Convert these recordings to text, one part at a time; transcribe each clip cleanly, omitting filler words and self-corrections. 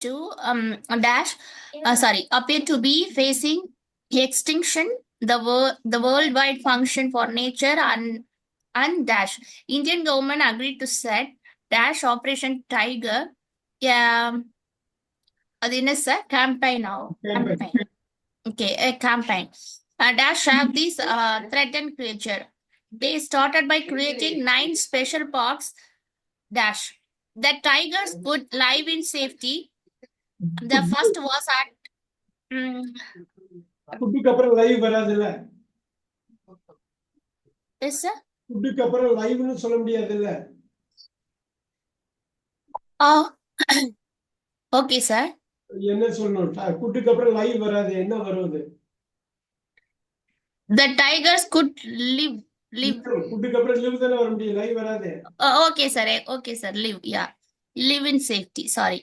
to dash appear to be facing extinction. The worldwide function for nature and dash Indian government agreed to set dash Operation Tiger. Yeah, அது என்ன sir campaign now campaign. Okay, a campaign. Dash have these threatened creature. They started by creating 9 special parks. Dash the tigers could live in safety. The first was at ஃபுட்டுக்கு அப்புறம் live வராதுல்ல? yes sir. ஃபுட்டுக்கு அப்புறம் லைவ்னு சொல்ல முடியாதுல்ல? Okay sir. என்ன சொல்லணும்? ஃபுட்டுக்கு அப்புறம் லைவ் வராது, என்ன வருது? The tigers could live. ஃபுட்டுக்கு அப்புறம் லிவ் தானே வர முடியும், லைவ் வராது. Okay sir. Okay sir. Live, yeah, live in safety. Sorry.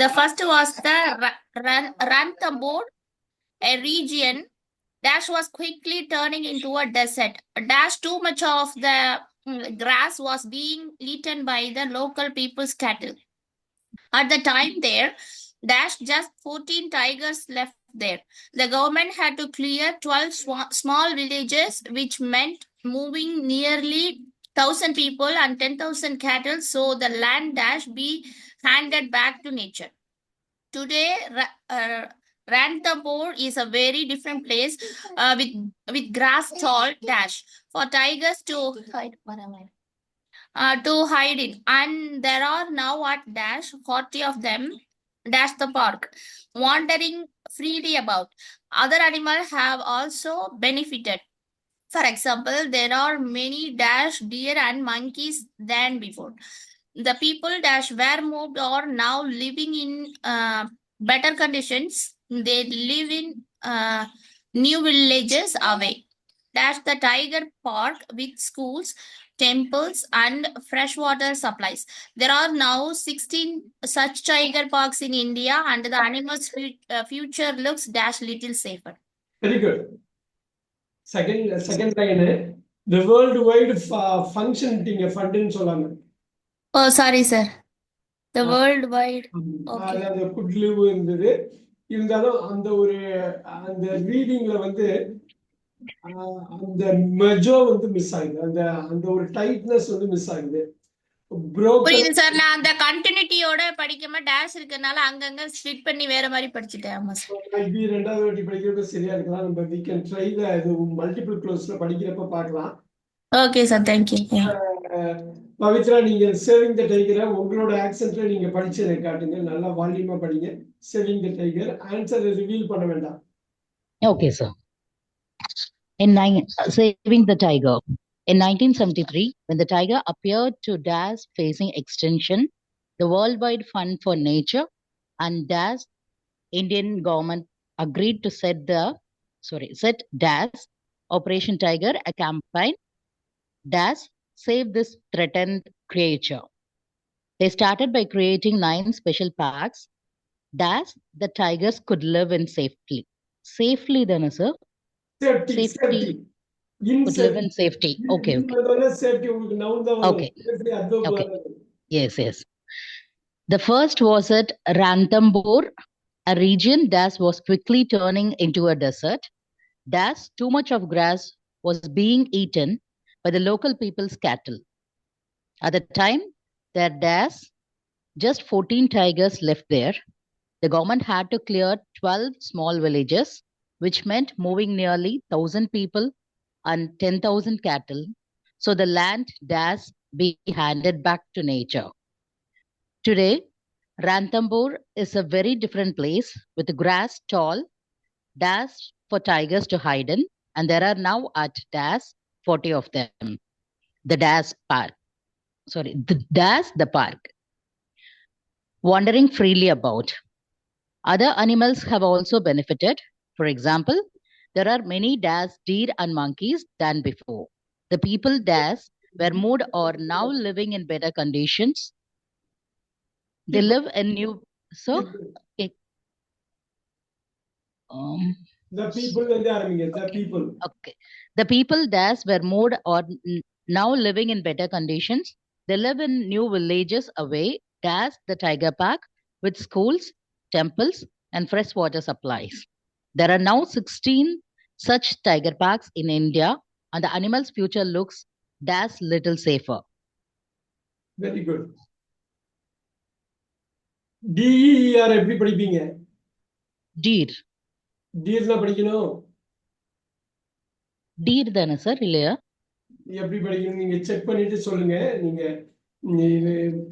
The first was the Ranthambore, a region dash was quickly turning into a desert. Dash too much of the grass was being eaten by the local people's cattle. At the time there, dash just 14 tigers left there. The government had to clear 12 small villages, which meant moving nearly 1,000 people and 10,000 cattle, so the land dash be handed back to nature. Today, Ranthambore is a very different place with grass tall dash for tigers to hide in, and there are now at dash 40 of them dash the park wandering freely about. Other animals have also benefited. For example, there are many dash deer and monkeys than before. The people dash were moved or now living in better conditions. They live in new villages away. Dash the tiger park with schools, temples and freshwater supplies. There are now 16 such tiger parks in India, and the animals future looks dash little safer. Very good. Second line, the worldwide functioning fund ன்னு சொல்லாங்க. Oh sorry sir. The worldwide. Okay. அதாவது good live இருந்தது. இருந்தாலும் அந்த ரீடிங்ல அந்த மெஜோ miss ஆகுது, அந்த ஒரு டைட்னஸ் மிஸ் ஆகுது. புரியுது சார். நான் அந்த கண்டினியூட்டியோட படிக்காம டேஷ் இருக்கறனால அங்கங்க ஸ்ப்ளிட் பண்ணி வேற மாதிரி படிச்சிட்டேன். ஆமா சார். மைபி ரெண்டாவது வாட்டி படிக்கிறப்ப சரியா இருக்கலாம். நம்ம we can try இது மல்டிபிள் க்ளோஸ்ல படிக்கிறப்ப பார்க்கலாம். Okay sir, thank you. Pavithra, நீங்க சேவிங் த டைகரை உங்களோட ஆக்சென்ட்ல நீங்க படிச்சு எனக்கு காட்டுங்க. நல்லா வால்யூமா படிங்க. சேவிங் த டைகர் ஆன்சரை ரிவீல் பண்ண வேண்டாம். Okay sir. Saving the tiger. In 1973, when the tiger appeared to dash facing extinction, the Worldwide Fund for Nature and dash Indian government agreed to set dash Operation Tiger, a campaign dash save this threatened creature. They started by creating 9 special parks dash the tigers could live in safely. Safely then, sir? Safety. Could live in safety. Okay. Okay. Okay. Yes. The first was at Ranthambore, a region that was quickly turning into a desert. Dash too much of grass was being eaten by the local people's cattle. At the time, there dash just 14 tigers left there. The government had to clear 12 small villages, which meant moving nearly 1,000 people and 10,000 cattle, so the land dash be handed back to nature. Today, Ranthambore is a very different place with grass tall dash for tigers to hide in, and there are now at dash 40 of them. The park. Wandering freely about. Other animals have also benefited. For example, there are many dash deer and monkeys than before. The people dash were moved or now living in better conditions. They live in new. So, okay. The people. Okay. The people dash were moved or now living in better conditions. They live in new villages away. Dash the tiger park with schools, temples, and fresh water supplies. There are now 16 such tiger parks in India, and the animal's future looks dash little safer. Very good. DEER எப்படி படிப்பீங்க? Deer. டீர்னா படிக்கணும். Deer தானே sir இல்லையா? எப்படி படிக்கணும் நீங்க check பண்ணிட்டு சொல்லுங்க. நீங்க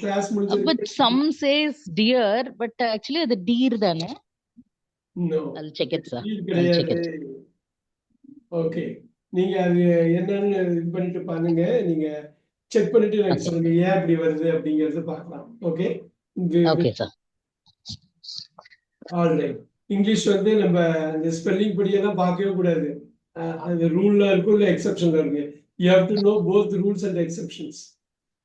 கிளாஸ் முடிஞ்சது. But some says deer, but actually அது deer தானே? No. I'll check it, sir. Deer I'll check கிடையாது. it. ஓகே. நீங்க அது என்னன்னு இது பண்ணிட்டு பாருங்க. நீங்க செக் பண்ணிட்டு எனக்கு Okay. சொல்லுங்க ஏன் அப்படி வருது அப்படிங்கறத பார்க்கலாம். Okay. Okay, sir. Alright. English வந்து நம்ம அந்த ஸ்பெல்லிங் படியெல்லாம் பார்க்கவே கூடாது. அந்த ரூல்ல இருக்கும் இல்லை எக்ஸெப்ஷன்ல இருக்கு. You have to know both rules and exceptions.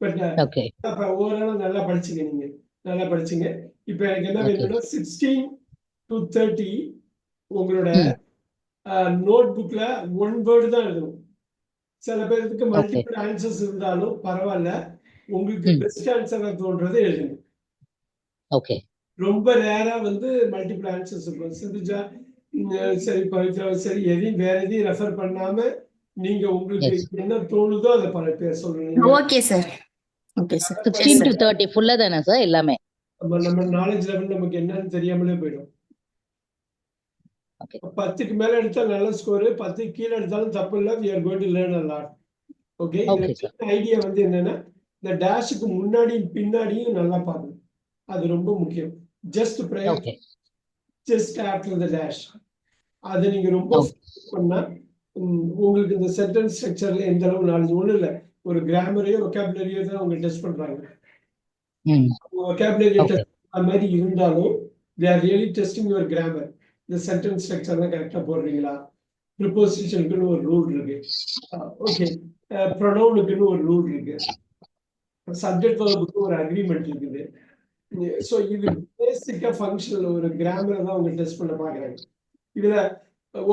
But Okay. அப்ப ஓவரால் நல்லா படிச்சீங்க நீங்க. நல்லா படிச்சீங்க. இப்போ எனக்கு என்ன Okay. வேணும்னா 16 to 30 உங்களோட நோட் புக்ல ஒன் வேர்டு தான் எழுதணும். சில பேருக்கு மல்டிபிள் ஆன்சர்ஸ் இருந்தாலும் பரவாயில்ல. உங்களுக்கு பெஸ்ட் ஆன்சரா தோன்றது எழுதுங்க. Okay. ரொம்ப ரேரா வந்து மல்டிபிள் ஆன்சர்ஸ் இருக்கும். சிந்துஜா சரி பவித்ரா சரி எதையும் வேற எதையும் ரெஃபர் பண்ணாம நீங்க உங்களுக்கு Yes. என்ன தோணுதோ அதை பல பேர் சொல்லுங்க. Okay, sir. Okay, sir. 16 to 30 ஃபுல்லா தானே சார் எல்லாமே? நம்ம நாலேஜ் லெவல் நமக்கு என்னன்னு தெரியாமலே போயிடும். Okay. 10க்கு மேல எடுத்தா நல்ல ஸ்கோர், 10க்கு கீழே எடுத்தாலும் தப்பு இல்லை. we are going to learn a lot. Okay. Okay, sir. Idea வந்து என்னன்னா இந்த டேஷுக்கு முன்னாடியும் பின்னாடியும் நல்லா பாருங்க. அது ரொம்ப முக்கியம். Just prayer Okay. Just after the dash அதை நீங்க ரொம்ப Okay. பண்ணா உங்களுக்கு இந்த சென்டென்ஸ் ஸ்ட்ரக்சர்ல எந்த அளவு நாலேஜ் ஒன்றும் இல்லை. ஒரு கிராமரையோ ஒகாபுலரியோ தான் அவங்க டெஸ்ட் பண்றாங்க. ஒகாபுலரியோ Okay. டெஸ்ட் அந்த மாதிரி இருந்தாலும் they are really testing your grammar. இந்த சென்டென்ஸ் ஸ்ட்ரக்சர்லாம் கரெக்டா போடுறீங்களா? ப்ரிப்போசிஷனுக்குன்னு ஒரு ரூல் இருக்கு. ஓகே. ப்ரொனவுனுக்குன்னு ஒரு ரூல் இருக்கு. சப்ஜெக்ட் வர்புக்கு ஒரு அக்ரிமெண்ட் இருக்குது. ஸோ இது பேசிக்கா ஃபங்க்ஷனல் ஒரு கிராமரை தான் அவங்க டெஸ்ட் பண்ண பாக்குறாங்க. இதுல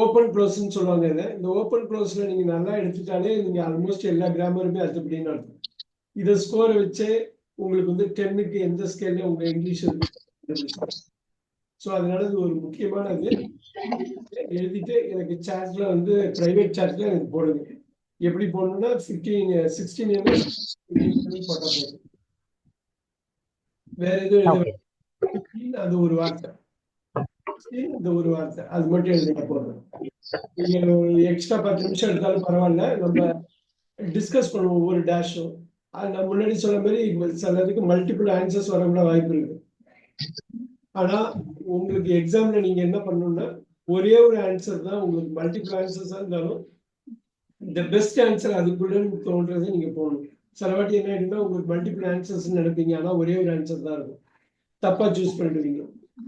ஓப்பன் க்ளோஸ்ன்னு சொல்லுவாங்க. இந்த ஓப்பன் க்ளோஸ்ல நீங்க நல்லா எடுத்துட்டாலே நீங்க ஆல்மோஸ்ட் எல்லா கிராமருமே அதுபடின்னு அர்த்தம். இதை ஸ்கோரை வச்சு உங்களுக்கு வந்து 10க்கு எந்த ஸ்கேல்ல உங்க இங்கிலீஷ் இருக்கு. ஸோ அதனால இது ஒரு முக்கியமானது. எழுதிட்டு எனக்கு சார்ட்ல வந்து பிரைவேட் சார்ட்ல எனக்கு போடுங்க. எப்படி போடணும்னா 16 MS போட்டா போதும். வேற எதுவும் எழுத அது ஒரு வார்த்தை, அந்த ஒரு வார்த்தை அது மட்டும் எழுதினா போதும். நீங்க எக்ஸ்ட்ரா 10 நிமிஷம் எடுத்தாலும் பரவாயில்ல. நம்ம டிஸ்கஸ் பண்ணுவோம் ஒவ்வொரு டேஷும். நான் முன்னாடி சொன்ன மாதிரி சிலதுக்கு மல்டிபிள் ஆன்சர்ஸ் வர கூட வாய்ப்பு இருக்கு. ஆனா உங்களுக்கு எக்ஸாம்ல நீங்க என்ன பண்ணணும்னா ஒரே ஒரு ஆன்சர் தான். உங்களுக்கு மல்டிபிள் ஆன்சர்ஸா இருந்தாலும் இந்த பெஸ்ட் ஆன்சர் அதுக்குள்ள தோன்றதை நீங்க போகணும். சில வாட்டி என்ன ஆயிடுன்னா உங்களுக்கு மல்டிபிள் ஆன்சர்ஸ் நினைப்பீங்க, ஆனா ஒரே ஒரு ஆன்சர் தான் இருக்கும். தப்பா சூஸ் பண்ணிடுவீங்க.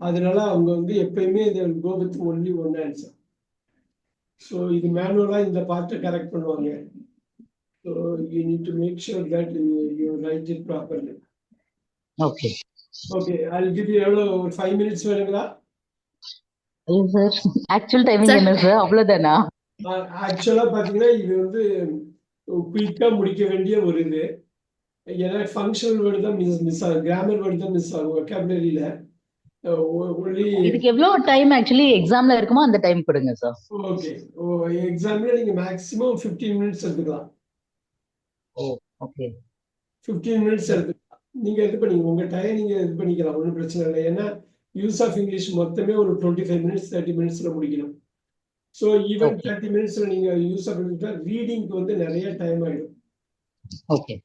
அதனால அவங்க வந்து எப்பயுமே go with only one answer. So இது மேனுவலா இந்த பார்ட்டை கரெக்ட் பண்ணுவாங்க. So you need to make sure that you write it properly. Okay. Okay. I'll give you எவ்வளோ 5 minutes வேணுங்களா? சார் ஆக்சுவல் டைமிங் என்ன சார்? அவ்வளவுதானா? ஆக்சுவலா பாத்தீங்கன்னா இது வந்து குயிக்கா முடிக்க வேண்டிய ஒரு இது. ஏன்னா ஃபங்க்ஷனல் வேர்டு தான் மிஸ் ஆகும், கிராமர் வேர்டு தான் மிஸ் ஆகும் ஒகாபுலரியில. இதுக்கு எவ்வளவு டைம் ஆக்சுவலி எக்ஸாம்ல இருக்குமோ அந்த டைம் கொடுங்க சார். ஓகே. எக்ஸாம்ல நீங்க மேக்ஸிமம் 15 மினிட்ஸ் எடுத்துக்கலாம். ஓகே. 15 மினிட்ஸ் எடுத்துக்கலாம். நீங்க இது பண்ணீங்க உங்க டைம் நீங்க இது பண்ணிக்கலாம், ஒன்றும் பிரச்சனை இல்லை. ஏன்னா யூஸ் ஆஃப் இங்கிலீஷ் மொத்தமே ஒரு 25 மினிட்ஸ் 30 மினிட்ஸ்ல முடிக்கணும். ஸோ ஈவன் 30 மினிட்ஸ்ல நீங்க யூஸ் ஆஃப் இங்கிலீஷ் ரீடிங்க்கு வந்து நிறைய டைம் ஆயிடும். ஓகே.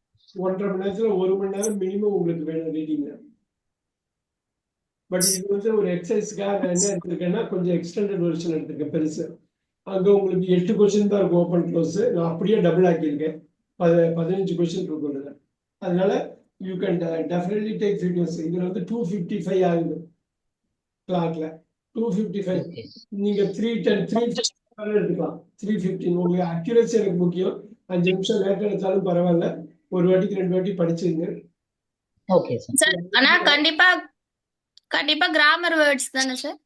1.5 மணி நேரத்துல 1 மணி நேரம் மினிமம் உங்களுக்கு வேணும் ரீடிங்ல. பட் இது வந்து ஒரு எக்ஸசைஸ்க்காக நான் என்ன எடுத்திருக்கேன்னா கொஞ்சம் எக்ஸ்டெண்டட் வெர்ஷன் எடுத்திருக்கேன் பெருசு. அங்க உங்களுக்கு 8 கொஸ்டின் தான் இருக்கும் ஓப்பன் க்ளோஸ். நான் அப்படியே டபுள் ஆக்கியிருக்கேன். 15 கொஸ்டின் இருக்கும். அதனால you can definitely take videos. இதுல வந்து 255 ஆகுது கிளாக்ல. 255 நீங்க 310 315 எடுத்துக்கலாம். 315 உங்களுக்கு அக்யூரேசி எனக்கு முக்கியம். 5 நிமிஷம் லேட்டா எடுத்தாலும் பரவாயில்ல. ஒரு வாட்டிக்கு 2 வாட்டி படிச்சுங்க. Okay sir. ஆனா கண்டிப்பா கிராமர் வேர்ட்ஸ் தானே சார்?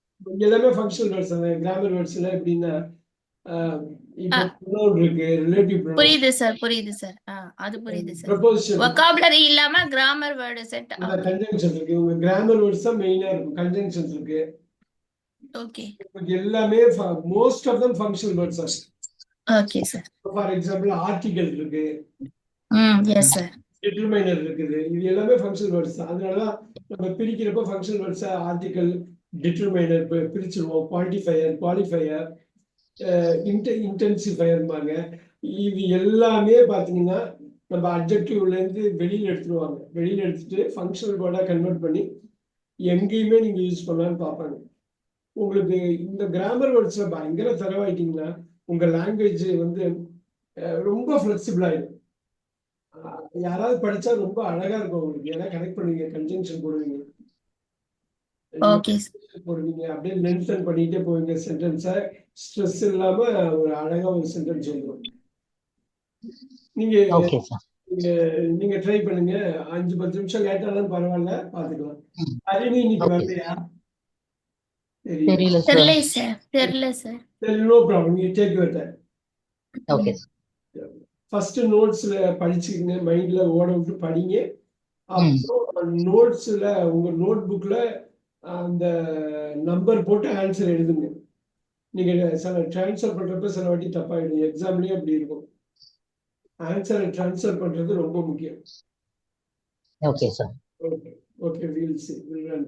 எல்லாமே ஃபங்க்ஷனல் வேர்ட்ஸ். கிராமர் வேர்ட்ஸ்ல எப்படின்னா இப்போ pronoun இருக்கு, relative pronoun, புரியுது சார், புரியுது சார். அது புரியுது சார். preposition, vocabulary இல்லாம grammar word set. இந்த conjunction இருக்கு. உங்க grammar words தான் மெயினா இருக்கும். conjunctions இருக்கு. Okay. இது எல்லாமே most of them functional words are. Okay, sir. For example, article இருக்கு, Yes, sir. determiner இருக்குது. இது எல்லாமே functional words தான். அதனால தான் நம்ம பிரிக்கிறப்ப functional words article, determiner பிரிச்சிருவோம். quantifier, qualifier, இன்டென்சிஃபையர்பாங்க. இது எல்லாமே பாத்தீங்கன்னா நம்ம அட்ஜெக்டிவ்ல இருந்து வெளியில எடுத்துருவாங்க. வெளியில எடுத்துட்டு ஃபங்க்ஷனல் வேர்டா கன்வெர்ட் பண்ணி எங்கேயுமே நீங்க யூஸ் பண்ணலாம்னு பார்ப்பாங்க. உங்களுக்கு இந்த கிராமர் வேர்ட்ஸ்ல பயங்கர தரவாயிட்டீங்கன்னா உங்க லாங்குவேஜ் வந்து ரொம்ப ஃபிளெக்சிபிள் ஆயிடும். யாராவது படிச்சா ரொம்ப அழகா இருக்கும் உங்களுக்கு. ஏன்னா கனெக்ட் பண்ணுவீங்க, கன்ஜங்ஷன் போடுவீங்க, போடுவீங்க, அப்படியே லென்த்தன் பண்ணிட்டே போவீங்க சென்டென்ஸை. ஸ்ட்ரெஸ் இல்லாம ஒரு அழகா ஒரு சென்டென்ஸ் வந்துடும். நீங்க நீங்க ட்ரை பண்ணுங்க. 5-10 நிமிஷம் லேட்டாலும் பரவாயில்ல, பாத்துக்கலாம். ஹரிணி இன்னைக்கு வரலையா? தெரியல சார். தெரியல sir. No problem, you take your time. Okay. First நோட்ஸ்ல படிச்சுக்கங்க, மைண்ட்ல ஓட விட்டு படிங்க. அப்புறம் நோட்ஸ்ல உங்க நோட் புக்ல அந்த நம்பர் போட்டு ஆன்சர் எழுதுங்க. நீங்க சில ட்ரான்ஸ்ஃபர் பண்றப்ப சில வாட்டி தப்பாயிடும். எக்ஸாம்லயே அப்படி இருக்கும். ஆன்சரை ட்ரான்ஸ்ஃபர் பண்றது ரொம்ப முக்கியம். Okay sir. Okay, okay, we'll see. We'll run.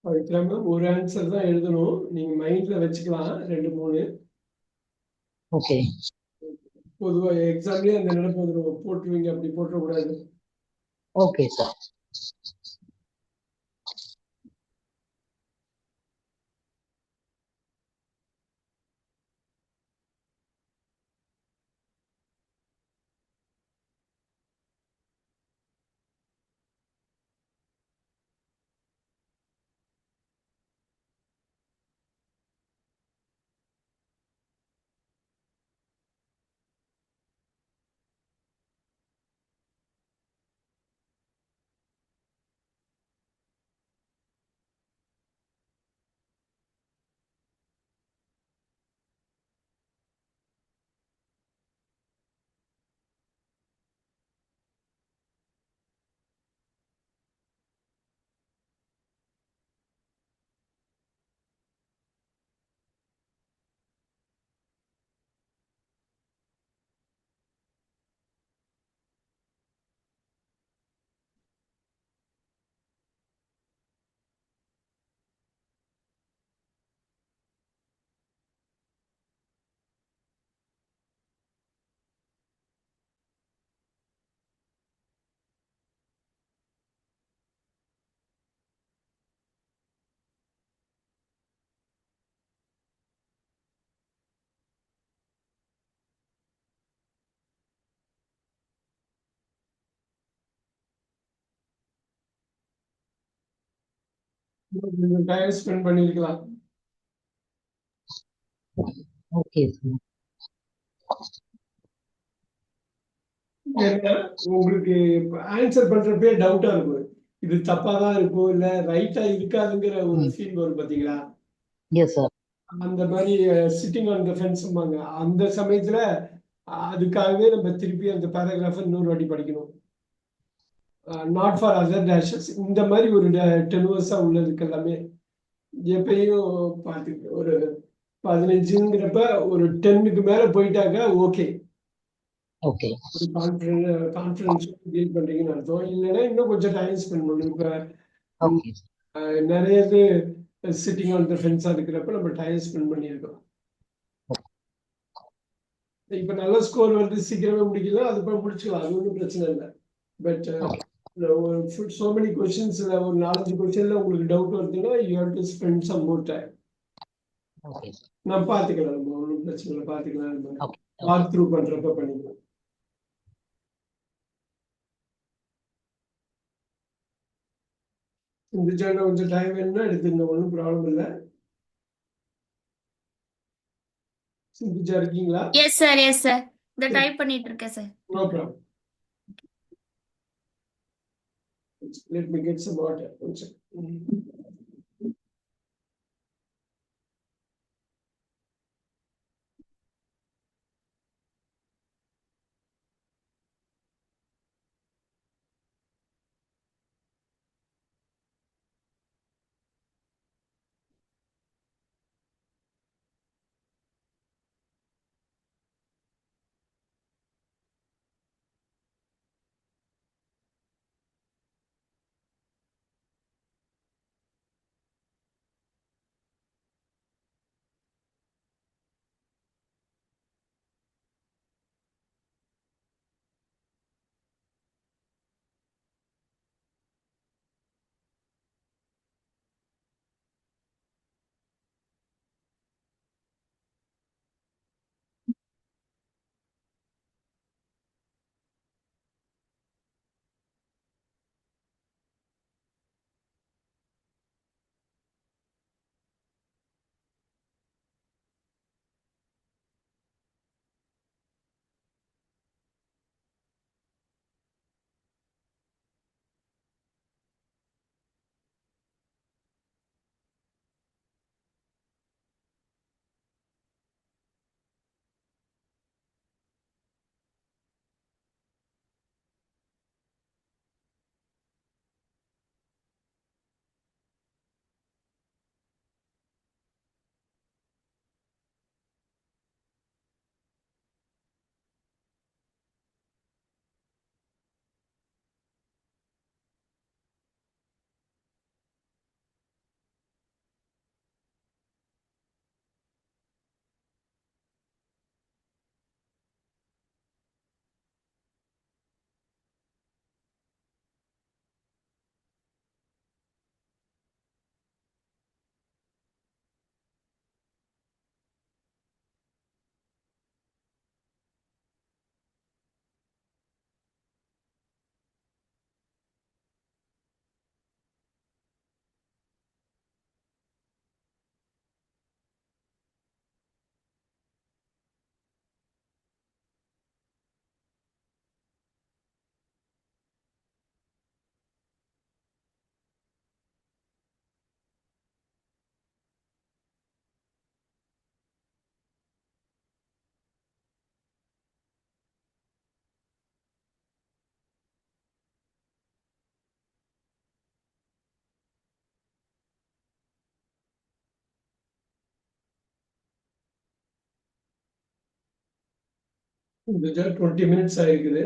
Pavithra ஒரு ஆன்சர் தான் எழுதணும். நீங்க மைண்ட்ல வச்சுக்கலாம் 2 3. ஓகே. பொதுவா எக்ஸாம்லயே அந்த நினைப்பு வந்துரும். போட்டுருவீங்க, அப்படி போட்டுறக்கூடாது. Okay sir. நீங்க டைம் ஸ்பெண்ட் பண்ணிருக்கலாம். Okay sir. ஏன்னா உங்களுக்கு ஆன்சர் பண்றப்பே டவுட்டா இருக்கும். இது தப்பா தான் இருக்கும், இல்ல ரைட்டா இருக்காதுங்கிற ஒரு ஃபீல் வரும் பாத்தீங்களா? Yes sir. அந்த மாதிரி சிட்டிங் ஆன் த ஃபென்ஸ்ம்பாங்க. அந்த சமயத்துல அதுக்காகவே நம்ம திருப்பி அந்த பேராகிராஃபை இன்னொரு வாட்டி படிக்கணும். Not for other டேஷஸ். இந்த மாதிரி ஒரு டெனுவர்ஸா உள்ளதுக்கு எல்லாமே எப்பயும் பார்த்துக்க. ஒரு 15ங்கிறப்ப ஒரு 10க்கு மேல போயிட்டாக்க ஓகே, ஓகே. ஒரு கான்ஃபிடன்ஸ் டீல் பண்றீங்கன்னு அர்த்தம். இல்லைன்னா இன்னும் கொஞ்சம் டைம் ஸ்பெண்ட் பண்ணணும். இப்ப ஓகே. நிறைய இது சிட்டிங் ஆன் த ஃபென்ஸா இருக்கிறப்ப நம்ம டைம் ஸ்பெண்ட் பண்ணியிருக்கோம். இப்ப நல்ல ஸ்கோர் வருது, சீக்கிரமே முடிக்கல, அது போய் முடிச்சுக்கலாம், அது ஒன்றும் பிரச்சனை இல்லை. பட் so many questions-ல ஒரு 4-5 கொஸ்டின்ல உங்களுக்கு டவுட் வருதுன்னா you have to spend some more time. Okay. நான் பார்த்துக்கலாம், நம்ம ஒன்றும் பிரச்சனை இல்லை, பார்த்துக்கலாம். நம்ம ஓகே. வாக் த்ரூ பண்றப்ப பண்ணிக்கலாம். இந்த சேனல் கொஞ்சம் டைம் வேணும்னா எடுத்துங்க, ஒன்றும் ப்ராப்ளம் இல்லை. சிந்திச்சா இருக்கீங்களா? Yes sir, yes sir. இந்த டைப் பண்ணிட்டு இருக்கேன் sir. No problem. Let me get some water. One second. இந்த 20 minutes ஆயிருக்குது.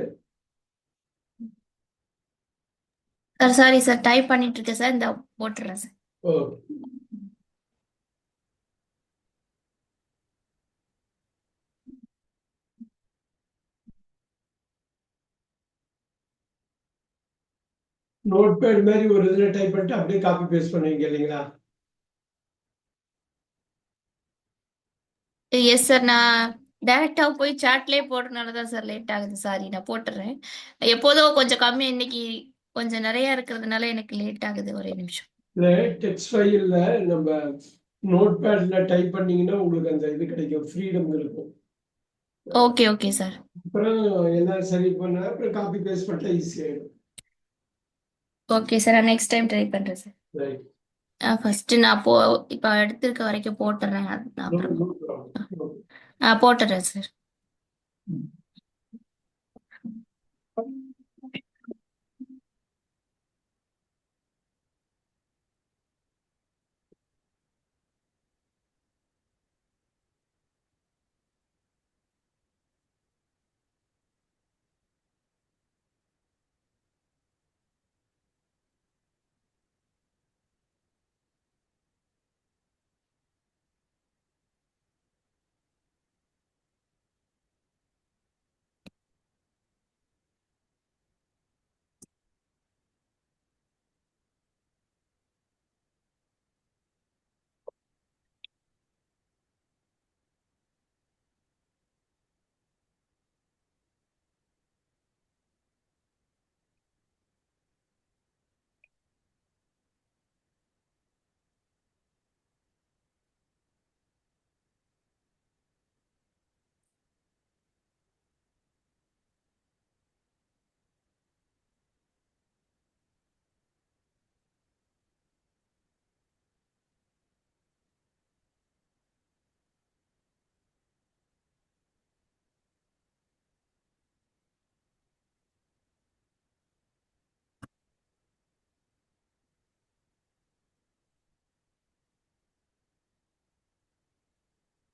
சார் சாரி சார் டைப் பண்ணிட்டு இருக்கேன் சார் இந்த போட்டுறேன் சார். ஓ நோட் பேட் மாதிரி ஒரு இதுல டைப் பண்ணிட்டு அப்படியே காப்பி பேஸ்ட் பண்ணுவீங்க இல்லைங்களா? எஸ் சார் நான் டைரக்டா போய் சாட்லயே போடுறதுனால தான் சார் லேட் ஆகுது. சாரி நான் போட்டுறேன். எப்போதும் கொஞ்சம் கம்மி, இன்னைக்கு கொஞ்சம் நிறைய இருக்கிறதுனால எனக்கு லேட் ஆகுது. ஒரே நிமிஷம். இல்ல டெக்ஸ்ட் ஃபைல்ல நம்ம நோட் பேட்ல டைப் பண்ணீங்கன்னா உங்களுக்கு அந்த இது கிடைக்கும், ஃப்ரீடம் இருக்கும். Okay okay sir. அப்புறம் எல்லாம் சரி பண்ண அப்புறம் காப்பி பேஸ்ட் பண்ணா ஈஸி ஆயிடும். ஓகே சார் நான் நெக்ஸ்ட் டைம் ட்ரை பண்றேன் சார். ரைட். ஃபர்ஸ்ட் நான் இப்போ எடுத்திருக்க வரைக்கும் போட்டுறேன். நான் அப்புறம் No. போட்டுறேன் சார்.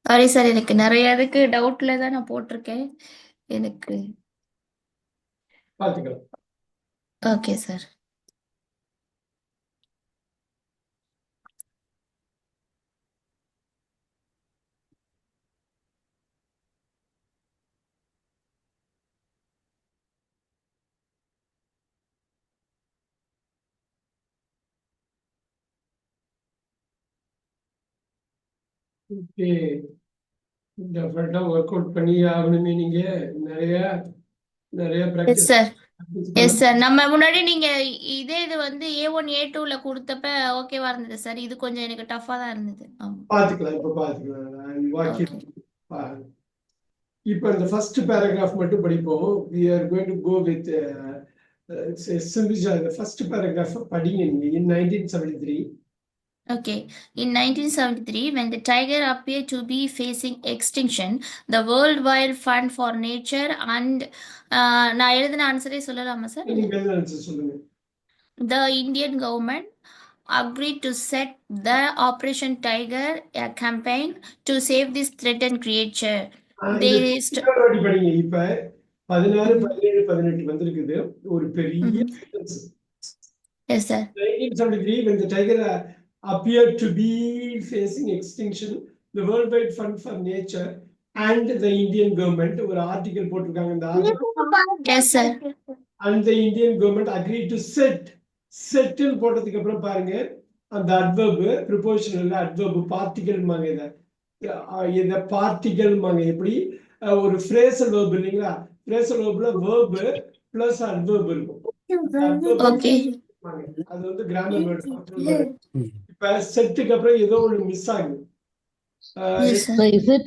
சாரி சார் எனக்கு நிறைய இதுக்கு டவுட்ல தான் நான் போட்டிருக்கேன். எனக்கு பாத்துக்கலாம். Okay sir. ஓகே, டெஃபினட்டா ஒர்க் அவுட் பண்ணி ஆகணுமே. நீங்க நிறைய நிறைய எஸ் பிராக்டிஸ் சார். எஸ் பண்ண. சார் நம்ம முன்னாடி நீங்க இது வந்து A1 A2ல கொடுத்தப்ப ஓகேவா இருந்தது சார். இது கொஞ்சம் எனக்கு டஃபா தான் இருந்தது. ஆமா பாத்துக்கலாம், இப்ப பாத்துக்கலாம். வாக்கியம் ஓகே பாருங்க. இப்ப இந்த ஃபர்ஸ்ட் பேராகிராஃப் மட்டும் படிப்போம். we are going to go with சிம்பிஷா. இந்த ஃபர்ஸ்ட் பேராகிராஃப் படிங்க நீங்க. in 1973 Okay. In 1973, when the tiger appeared to be facing extinction, the World Wide Fund for Nature and நான் எழுதின ஆன்சரே சொல்லலாமா சார்? நீங்க என்ன ஆன்சர் சொல்லுங்க. The Indian government agreed to set the Operation Tiger, a campaign to save this threatened creature. They வாட்டி படிங்க. இப்ப 16, 17, 18 வந்திருக்குது. ஒரு பெரிய sentence. Yes sir. 1973, when the tiger appeared to be facing extinction, the Worldwide Fund for Nature and the Indian government, ஒரு article போட்டிருக்காங்க. இந்த article Yes sir. and the Indian government agreed to settle போட்டதுக்கு அப்புறம் பாருங்க அந்த adverb prepositional adverb particle மாங்க. இத particle மாங்க. எப்படி ஒரு phrasal verb இல்லைங்களா? phrasal verbல verb plus adverb இருக்கும். Okay. அது வந்து grammar word. இப்ப செட்டுக்கு அப்புறம் ஏதோ ஒன்று மிஸ் ஆகுது. Yes sir. So is it,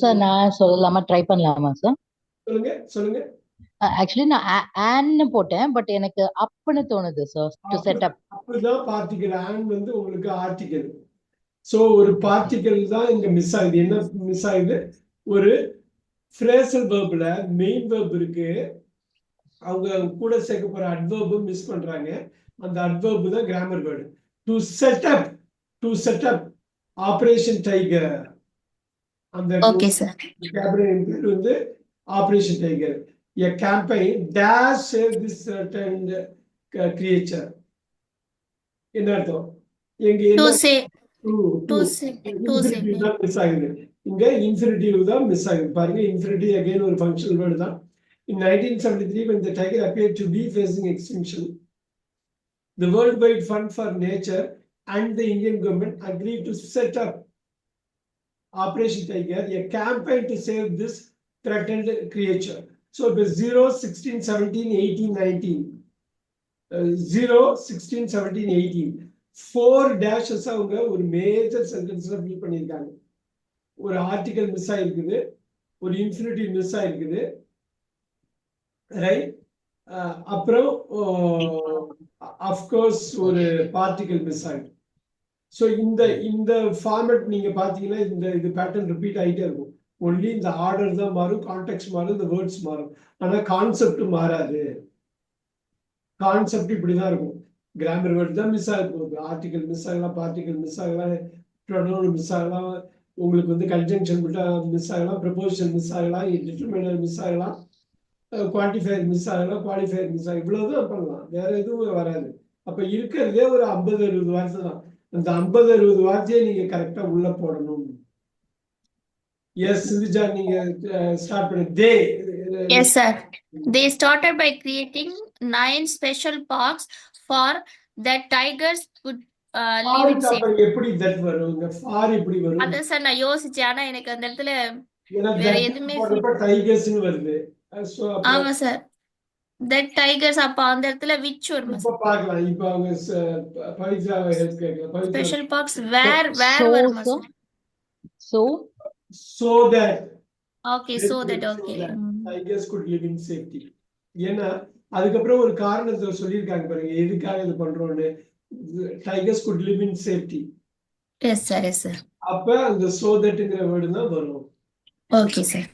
sir, நான் சொல்லலாமா, ட்ரை பண்ணலாமா சார்? சொல்லுங்க சொல்லுங்க. ஆக்சுவலி நான் ஆன்னு போட்டேன், பட் எனக்கு அப்னு தோணுது சார், டு செட் அப். அப்படிதான் பார்ட்டிகல். ஆன் வந்து உங்களுக்கு ஆர்டிகல். சோ ஒரு பார்ட்டிகல் தான் இங்க மிஸ் ஆகுது. என்ன மிஸ் ஆகுது? ஒரு phrasal verbல மெயின் verb இருக்கு, அவங்க கூட சேர்க்க போற adverb மிஸ் பண்றாங்க. அந்த adverb தான் grammar word. to set up operation tiger. அந்த Okay sir. கேபினட் பேர் வந்து Operation Tiger. A campaign dash save this certain creature. என்ன அர்த்தம்? எங்க To என்ன say, to to say, to say. infinitive தான் மிஸ் ஆகுது. இங்க infinitive தான் மிஸ் ஆகுது. பாருங்க infinitive again ஒரு functional word தான். In 1973 when the tiger appeared to be facing extinction, the Worldwide Fund for Nature and the Indian government agreed to set up Operation Tiger, a campaign to save this threatened creature. So it was 0, 16, 17, 18, 19. 0, 16, 17, 18. 4 dashes அவங்க ஒரு major சென்டென்ஸ்ல fill பண்ணியிருக்காங்க. ஒரு article miss ஆயிருக்குது, ஒரு infinitive miss ஆயிருக்குது, right? அப்புறம் of course ஒரு particle miss ஆகுது. ஸோ இந்த ஃபார்மேட் நீங்க பாத்தீங்கன்னா இது பேட்டர்ன் ரிப்பீட் ஆகிட்டே இருக்கும். ஒன்லி இந்த ஆர்டர் தான் மாறும், கான்டெக்ட் மாறும், இந்த வேர்ட்ஸ் மாறும், ஆனா கான்செப்ட் மாறாது. கான்செப்ட் இப்படிதான் இருக்கும். கிராமர் வேர்ட் தான் மிஸ் ஆக போகுது, ஆர்டிகல் மிஸ் ஆகலாம், பார்ட்டிகல் மிஸ் ஆகலாம், ப்ரொனவுன் மிஸ் ஆகலாம், உங்களுக்கு வந்து கன்ஜங்ஷன் மிஸ் ஆகலாம், ப்ரொபோசிஷன் மிஸ் ஆகலாம், டிட்டர்மினர் மிஸ் ஆகலாம், குவான்டிஃபயர் மிஸ் ஆகலாம், குவாலிஃபயர் மிஸ் ஆகலாம், இவ்வளவுதான் பண்ணலாம், வேற எதுவும் வராது. அப்ப இருக்கிறதே ஒரு 50-60 வார்த்தை தான். அந்த 50-60 வார்த்தையை நீங்க கரெக்டா உள்ள போடணும். எஸ் சிந்துஜா, நீங்க ஸ்டார்ட் பண்ணி தே. Yes, sir. They started by creating 9 special parks for that tigers could live in safety. எப்படி தட் வரும்? இந்த ஃபார் எப்படி வரும்? அதான் சார் நான் யோசிச்சேன், ஆனா எனக்கு அந்த இடத்துல ஏன்னா வேற எதுவுமே டைகர்ஸ்னு வருது. ஆமா சார், தட் டைகர்ஸ் அப்ப அந்த இடத்துல விச் வரும் இப்ப பார்க்கலாம். இப்ப அவங்க பவித்ராவை ஹெல்ப் கேட்கலாம். ஸ்பெஷல் பார்க்ஸ் வேர் வரும் sir. So that okay, so that okay tigers could live in safety. ஏன்னா அதுக்கப்புறம் ஒரு காரணத்தை சொல்லியிருக்காங்க பாருங்க, எதுக்காக இது பண்றோம்னு. tigers could live in safety. S sir, yes sir. அப்ப அந்த so thatங்கிற வேர்டு தான் வரும். Okay sir.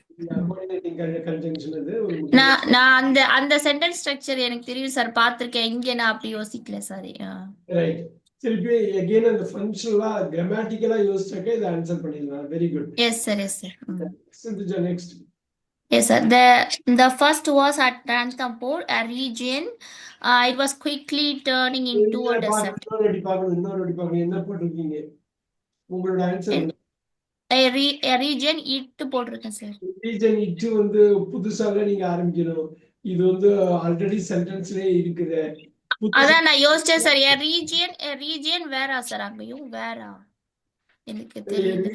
நான் அந்த சென்டென்ஸ் ஸ்ட்ரக்சர் எனக்கு தெரியும் சார், பார்த்திருக்கேன். இங்க நான் அப்படி யோசிக்கல சார். ரைட். திருப்பி again அந்த ஃபங்க்ஷனலா கிராமட்டிக்கலா யோசிச்சக்க இத ஆன்சர் பண்ணிடலாம். Very good. Yes sir, yes sir. Sindhuja next. Yes, sir. The first was at Ranthambore, a region. It was quickly turning into a desert. இன்னொரு பாக்கணும். என்ன போட்டுருக்கீங்க? உங்களோட ஆன்சர் A region it போட்டிருக்கேன் sir. Region it வந்து புதுசாக நீங்க ஆரம்பிக்கணும். இது வந்து ஆல்ரெடி சென்டென்ஸ்லயே இருக்குது. அதான் நான் யோசிச்சேன் சார். A region வேறா சார்? அங்கேயும் வேறா? எனக்கு தெரியல.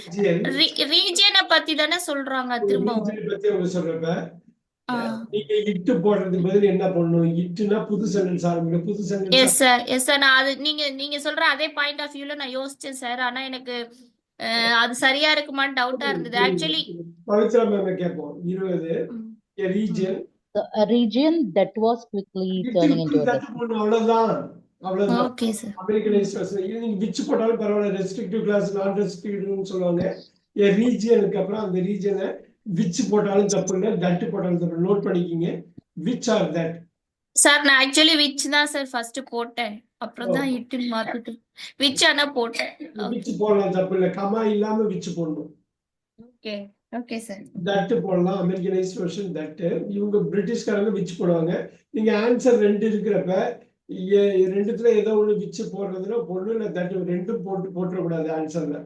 ரீஜியனை பத்தி தானே சொல்றாங்க திரும்பவும். பத்தி அவங்க சொல்றப்ப நீங்க இட்டு போடுறதுக்கு பதில் என்ன பண்ணணும்? இட்டுனா புது சென்டென்ஸ் ஆரம்பிங்க. புது sentence. S sir, yes sir. நான் அது நீங்க சொல்ற அதே பாயிண்ட் ஆஃப் வியூல நான் யோசிச்சேன் சார். ஆனா எனக்கு அது சரியா இருக்குமான்னு டவுட்டா இருந்தது. ஆக்சுவலி பவித்ரா மேம் கேட்போம். 20 a region that was quickly turning into a அவ்வளவுதான். Okay sir. அமெரிக்கனைசேஷன் இது நீங்க விச் போட்டாலும் பரவாயில்ல. ரெஸ்ட்ரிக்டிவ் கிளாஸ், நான் ரெஸ்ட்ரிக்டிவ்னு சொல்லுவாங்க. a regionக்கு அப்புறம் அந்த ரீஜனை விச் போட்டாலும் தப்பு இல்லை, தட் போட்டாலும் தப்பு. நோட் பண்ணிக்கிங்க. Which are that sir. நான் ஆக்சுவலி விச் தான் சார் ஃபர்ஸ்ட் போட்டேன், அப்புறம் தான் இட்டு மாத்திட்டு விச் ஆனா போட்டேன். விச் போடலாம், தப்பு இல்லை. கமா இல்லாம விச் போடணும். Okay, okay sir. தட் போடலாம். அமெரிக்கனைஸ் வெர்ஷன் தட். இவங்க பிரிட்டிஷ்காரங்க விச் போடுவாங்க. நீங்க ஆன்சர் 2 இருக்கிறப்ப ரெண்டுத்துல ஏதோ ஒண்ணு விச் போடுறதுன்னா பொண்ணு இல்ல தட் ரெண்டும் போட்டுறக்கூடாது ஆன்சர்ல.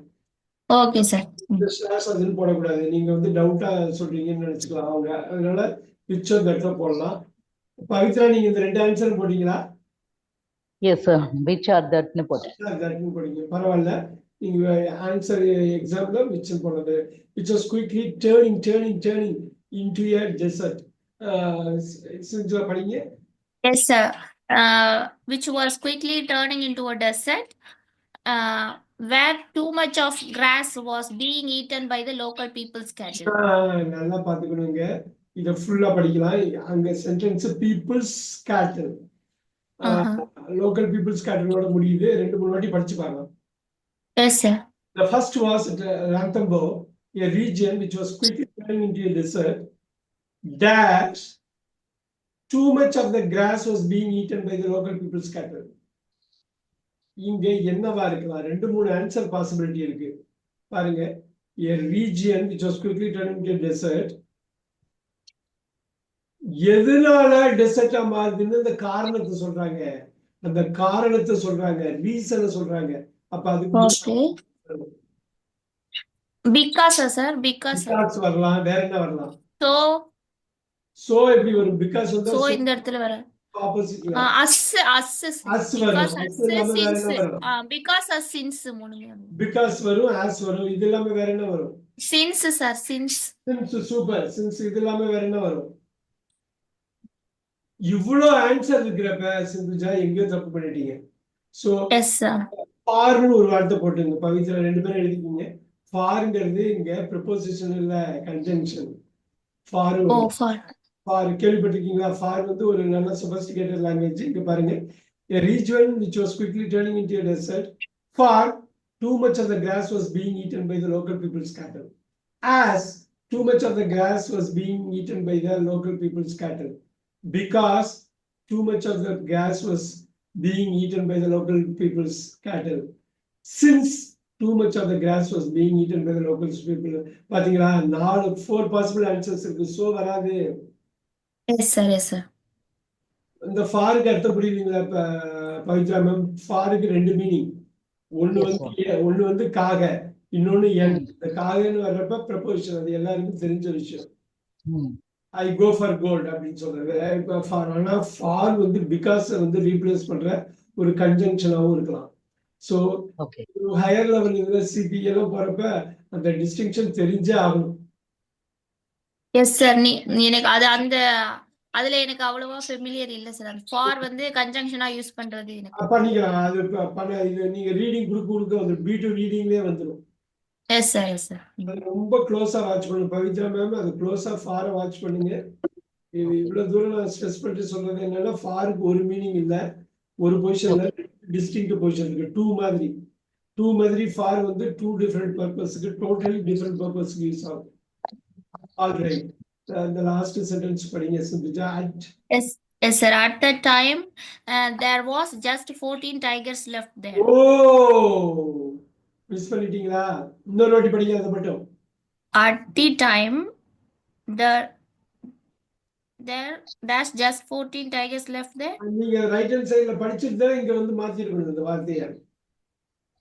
Okay sir. இந்த ஸ்லாஷ் அதுன்னு போடக்கூடாது. நீங்க வந்து டவுட்டா சொல்றீங்கன்னு நினைச்சுக்கலாம் அவங்க. அதனால விச்சோ தட்டோ போடலாம். பவித்ரா, நீங்க இந்த 2 ஆன்சர் போட்டீங்களா? Yes sir, which are that னு போட்டேன். தட்னு போடுங்க, பரவாயில்ல. நீங்க ஆன்சர் எக்ஸாம்ல விச் போடுறது. which was quickly turning into a desert. Sindhuja படிங்க. Yes sir. Which was quickly turning into a desert, where too much of grass was being eaten by the local people's cattle. நல்லா பாத்துக்கணுங்க. இத ஃபுல்லா படிக்கலாம். அங்க sentence peoples கேட்டல், local peoples கேட்டலோட முடியுது. 2-3 வாட்டி படிச்சு பாருங்க. Yes sir. The first was at Ranthambore, a region which was quickly turning into a desert. Dash too much of the grass was being eaten by the local people's cattle. இங்க என்னவா இருக்கலாம்? 2-3 answer possibility இருக்கு பாருங்க. a region which was quickly turning into a desert எதனால டெசர்ட்டா மாறுதுன்னு அந்த காரணத்தை சொல்றாங்க. அந்த காரணத்தை சொல்றாங்க, ரீசனை சொல்றாங்க. அப்ப அதுக்கு Okay. Because, sir, because. Because வரலாம், வேற என்ன வரலாம்? So, சோ எப்படி வரும்? பிகாஸ் வந்தா so இந்த இடத்துல வர ஆப்போசிட்ல us அஸ் because வரும். us அஸ் இல்லாம வேற since என்ன வரும்? because us since மூணுமே பிகாஸ் வரும், ஆஸ் வரும். இது இல்லாம வேற என்ன வரும்? since sir since since. Super. Since இது இல்லாம வேற என்ன வரும்? இவ்வளோ ஆன்சர் இருக்கிறப்ப சிந்துஜா எங்கேயோ தப்பு பண்ணிட்டீங்க. சோ yes sir ஃபார்னு ஒரு வார்த்தை போட்டுங்க. பவித்ரா 2 பேரும் எழுதிக்கிங்க. ஃபார்ங்கிறது இங்க ப்ரிபோசிஷன் இல்ல, conjunction. For oh for for கேள்விப்பட்டிருக்கீங்களா? ஃபார் வந்து ஒரு நல்ல சொபஸ்டிகேட்டட் லாங்குவேஜ். இங்க பாருங்க, a region which was quickly turning into a desert, for too much of the grass was being eaten by the local people's cattle. As too much of the grass was being eaten by the local people's cattle. Because too much of the grass was being eaten by the local people's cattle. Since too much of the grass was being eaten by the local people. பாத்தீங்களா, 4 possible answers இருக்கு. So வராது. yes sir இந்த ஃபாருக்கு அர்த்தம் புரியுதுங்களா? Pavithra ma'am, ஃபாருக்கு 2 meaning. ஒண்ணு வந்து காக, இன்னொன்னு என். இந்த காகன்னு வர்றப்ப ப்ரப்போசிஷன், அது எல்லாருக்கும் தெரிஞ்ச விஷயம். ஐ கோ ஃபார் கோல்ட் அப்படின்னு சொல்றது. ஆனா ஃபார் வந்து பிகாஸ் வந்து ரீப்ளேஸ் பண்ற ஒரு கன்ஜங்ஷனாவும் இருக்கலாம். சோ ஹையர் லெவல் யூனிவர்சிட்டி எல்லாம் போறப்ப அந்த டிஸ்டிங்ஷன் தெரிஞ்சே ஆகணும். எஸ் சார் எனக்கு அது அந்த அதுல எனக்கு அவ்வளவா ஃபெமிலியர் இல்ல சார். அந்த ஃபார் வந்து கன்ஜங்ஷனா யூஸ் பண்றது எனக்கு பண்ணிக்கலாம். அது இது நீங்க ரீடிங் கொடுக்க வந்து B2 ரீடிங்லயே வந்துடும். எஸ் சார் ரொம்ப க்ளோஸா வாட்ச் பண்ணுங்க பவித்ரா மேம். அது க்ளோஸா ஃபாரை வாட்ச் பண்ணுங்க. இவ்வளவு தூரம் நான் ஸ்ட்ரெஸ் பண்ணிட்டு சொல்றது என்னன்னா, ஃபாருக்கு ஒரு மீனிங் இல்ல, ஒரு பொசிஷன்ல டிஸ்டிங்க்ட் பொசிஷன் இருக்கு. டூ மாதிரி ஃபார் வந்து 2 டிஃபரெண்ட் பர்பஸ்க்கு, டோட்டலி டிஃபரெண்ட் பர்பஸ்க்கு யூஸ் ஆகும். ஆல்ரைட், the last sentence படிங்க சுபிஜா. Yes sir, at that time there was just 14 tigers left there. ஓ, மிஸ் பண்ணிட்டீங்களா? இன்னொரு வாட்டி படிங்க அத மட்டும். At the time there's just 14 tigers left there. நீங்க ரைட் ஹேண்ட் சைடுல படிச்சிட்டு தான் இங்க வந்து மாத்தி இருக்கணும் இந்த வார்த்தையை.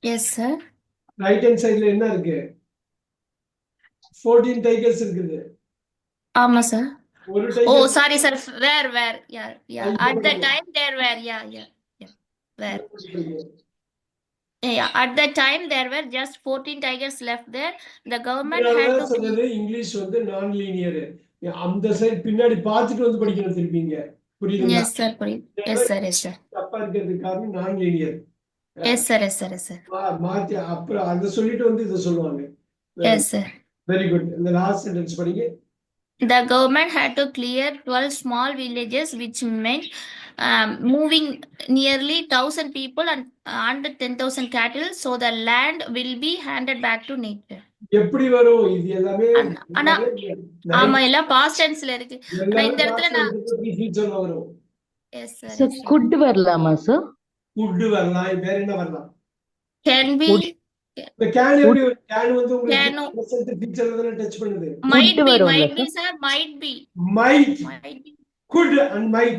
Yes sir. ரைட் ஹேண்ட் சைடுல என்ன இருக்கு? 14 டைகர்ஸ் இருக்குது. ஆமா சார். ஒரு tiger. Oh sorry sir, where yeah at that time there were yeah where yeah at that time there were just 14 tigers left there. The government had to சொல்றது English வந்து நான் linear. அந்த side பின்னாடி பார்த்துட்டு வந்து படிக்கணும் திருப்பிங்க. புரியுதுங்களா? yes sir புரியுது. yes sir தப்பா இருக்கிறதுக்கு காரணம் நான் லீனியர். yes sir மாத்தி அப்புறம் அத சொல்லிட்டு வந்து இத சொல்லுவாங்க. yes sir. Very good. இந்த லாஸ்ட் சென்டென்ஸ் படிங்க. The government had to clear 12 small villages, which meant moving nearly 1,000 people and 10,000 cattle, so the land will be handed back to nature. எப்படி வரும் இது எல்லாமே? ஆனா ஆமா எல்லாம் பாஸ்ட் டென்ஸ்ல இருக்கு. ஆனா இந்த இடத்துல நான் ஃபியூச்சர்ல வரும். Yes sir. சோ could வரலாமா சார்? could வரலாம். வேற என்ன வரலாம்? can be. the can எப்படி? can வந்து உங்களுக்கு பிரசன்ட் ஃபியூச்சர்ல தான டச் பண்ணுது. might be sir, might be could and might.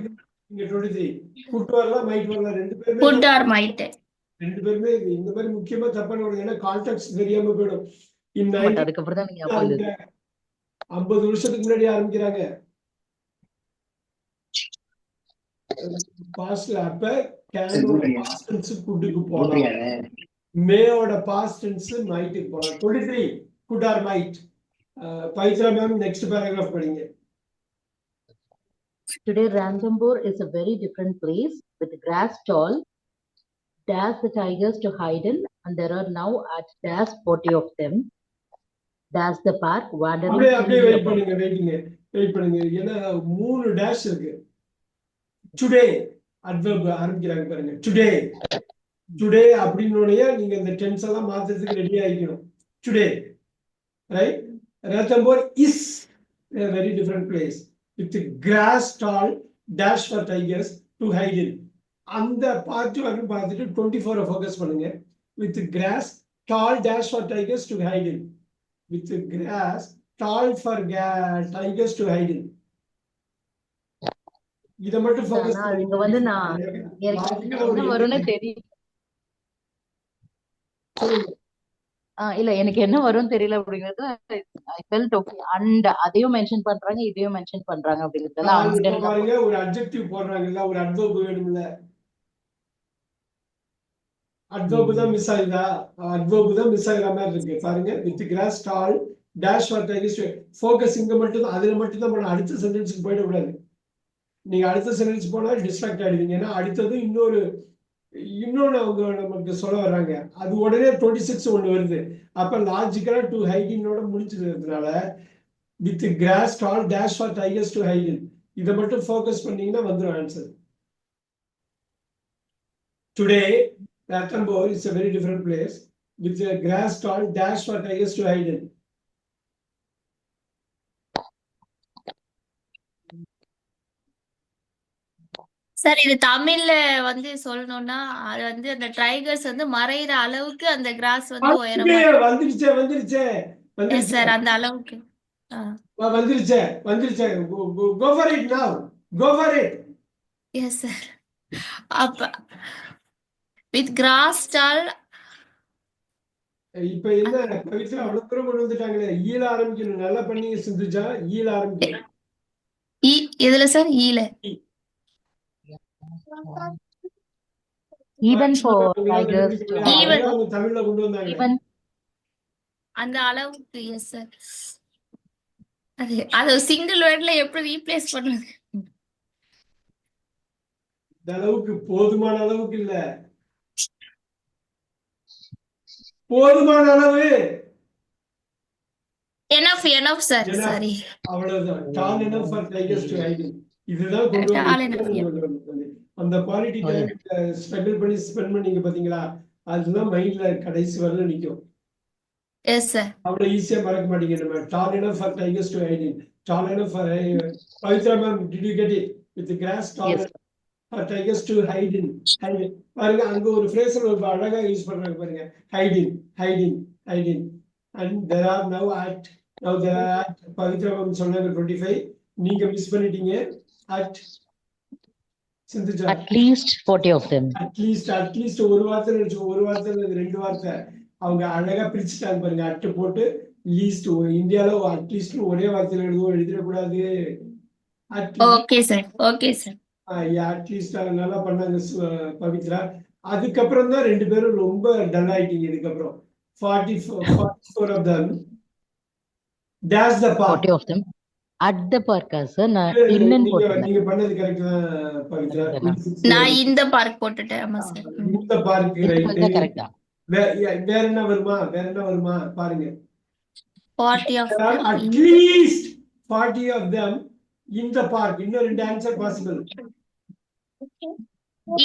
இங்க 23 could வரலாம், might வரலாம். ரெண்டு பேருமே could or might. ரெண்டு பேருமே இந்த மாதிரி முக்கியமா தப்பான ஒரு ஏன்னா கான்டெக்ஸ்ட் தெரியாம போய்டும். அதுக்கு அப்புறம் தான் நீங்க அப்போது 50 வருஷத்துக்கு முன்னாடி ஆரம்பிக்கிறாங்க. பாஸ்ட்ல அப்ப கேனோட பாஸ்ட் டென்ஸ் குட்க்கு போலாம். மேயோட பாஸ்ட் டென்ஸ் மைட்க்கு போலாம். 23 could or might. Pavithra ma'am next paragraph படிங்க. Today Ranthambore is a very different place with grass tall, dash the tigers to hide in, and there are now at dash 40 of them. Dash the park wandering. அப்படியே wait பண்ணுங்க. ஏன்னா 3 dash இருக்கு. Today adverb ஆரம்பிக்கிறாங்க பாருங்க. Today அப்படினோடயே நீங்க இந்த tense எல்லாம் மாத்துறதுக்கு ரெடி ஆயிக்கணும். Today right. Ranthambore is a very different place with grass tall dash for tigers to hide in. அந்த பார்ட் வந்து பார்த்துட்டு 24 ஃபோக்கஸ் பண்ணுங்க. with grass tall dash for tigers to hide in. with grass tall for tigers to hide in. இத மட்டும் focus ஆனா பண்ணி இங்க வந்து நான் எனக்கு என்ன வரும்னு தெரியல. இல்ல எனக்கு என்ன வரும்னு தெரியல அப்படிங்கிறது ஐ ஃபெல்ட் ஓகே. அண்ட் அதையும் மென்ஷன் பண்றாங்க, இதையும் மென்ஷன் பண்றாங்க அப்படிங்கிறதுல இப்ப பாருங்க ஒரு அட்ஜெக்டிவ் போடுறாங்கல்ல, ஒரு அட்வர்ப் வேணும்ல. அட்வர்ப் தான் மிஸ் ஆகுதா? அட்வர்ப் தான் மிஸ் ஆகுற மாதிரி இருக்கு பாருங்க. With cross tall dash for tigers. Focus இங்க மட்டும் தான், அதுல மட்டும் தான் பண்ணணும். அடுத்த சென்டென்ஸ்க்கு போயிடக்கூடாது. நீங்க அடுத்த சென்டென்ஸ் போனா டிஸ்ட்ராக்ட் ஆயிடுவீங்க. ஏன்னா அடுத்தது இன்னொன்னு அவங்க நமக்கு சொல்ல வர்றாங்க. அது உடனே 26 ஒண்ணு வருது. அப்ப லாஜிக்கலா டு ஹைடினோட முடிச்சிருக்கிறதுனால with cross tall dash for tigers to hide in இதை மட்டும் ஃபோக்கஸ் பண்ணீங்கன்னா வந்துடும் answer. Today Ranthambore is a very different place with a grass tall dash for tigers to hide in. Sir இது தமிழ்ல வந்து சொல்லணும்னா அது வந்து அந்த டைகர்ஸ் வந்து மறையிற அளவுக்கு அந்த கிராஸ் வந்து உயரமா வந்துருச்சே சார் அந்த அளவுக்கு வந்துருச்சே go for it now, go for it. Yes sir. அப்ப வித் கிராஸ் டால் இப்ப என்ன கவிதா அவ்வளவு தூரம் கொண்டு வந்துட்டாங்களே, ஈல ஆரம்பிக்கணும். நல்லா பண்ணீங்க சிந்துஜா, ஈல ஆரம்பிக்கணும். இதுல sir ஈல even for tigers to Even. தமிழ்ல கொண்டு வந்தாங்க. even அந்த அளவுக்கு எஸ் சார். அது சிங்கிள் வேர்ட்ல எப்படி ரீப்ளேஸ் பண்றது? இந்த அளவுக்கு போதுமான அளவுக்கு இல்ல, போதுமான அளவு. enough sir. சாரி அவ்வளவுதான். tall enough for tigers to hide in. இதுதான் கொண்டு வந்து அந்த குவாலிட்டி டைம் ஸ்ட்ரகிள் பண்ணி ஸ்பெண்ட் பண்ணீங்க பாத்தீங்களா, அதுதான் மைண்ட்ல கடைசி வரல நிக்கும். Yes sir. அவ்வளவு ஈஸியா மறக்க மாட்டீங்க. நம்ம tall enough for tigers to hide in, tall enough for Pavithra ma'am, did you get it? with the grass tall Yes. for tigers to hide in. பாருங்க அங்க ஒரு ஃப்ரேஸ் ஒரு அழகா யூஸ் பண்றாங்க பாருங்க, hide in. and there are now there are Pavithra ma'am சொன்னாங்க 25, நீங்க miss பண்ணிட்டீங்க. at Sindhuja at least 40 of them. At least ஒரு வார்த்தை நினைச்சு, ஒரு வார்த்தை ரெண்டு வார்த்தை அவங்க அழகா பிரிச்சுட்டாங்க பாருங்க. அட்டு போட்டு லீஸ்ட். இந்தியால அட்லீஸ்ட் ஒரே வார்த்தையில எழுதிடக்கூடாது. Okay sir. Okay sir. At least நல்லா பண்ணாங்க பவித்ரா. அதுக்கப்புறம் தான் ரெண்டு பேரும் ரொம்ப டல் ஆயிட்டீங்க. இதுக்கப்புறம் 44 of them dash the park. 40 of them at the park sir. நீங்க பண்ணது கரெக்ட் தான் பவித்ரா. நான் இந்த பார்க் போட்டுட்டேன். ஆமா சார். இந்த பார்க் கரெக்ட் தான். வேற என்ன வருமா பாருங்க. 40 of them at least 40 of them in the park. இன்னும் ரெண்டு ஆன்சர் பாசிபிள்.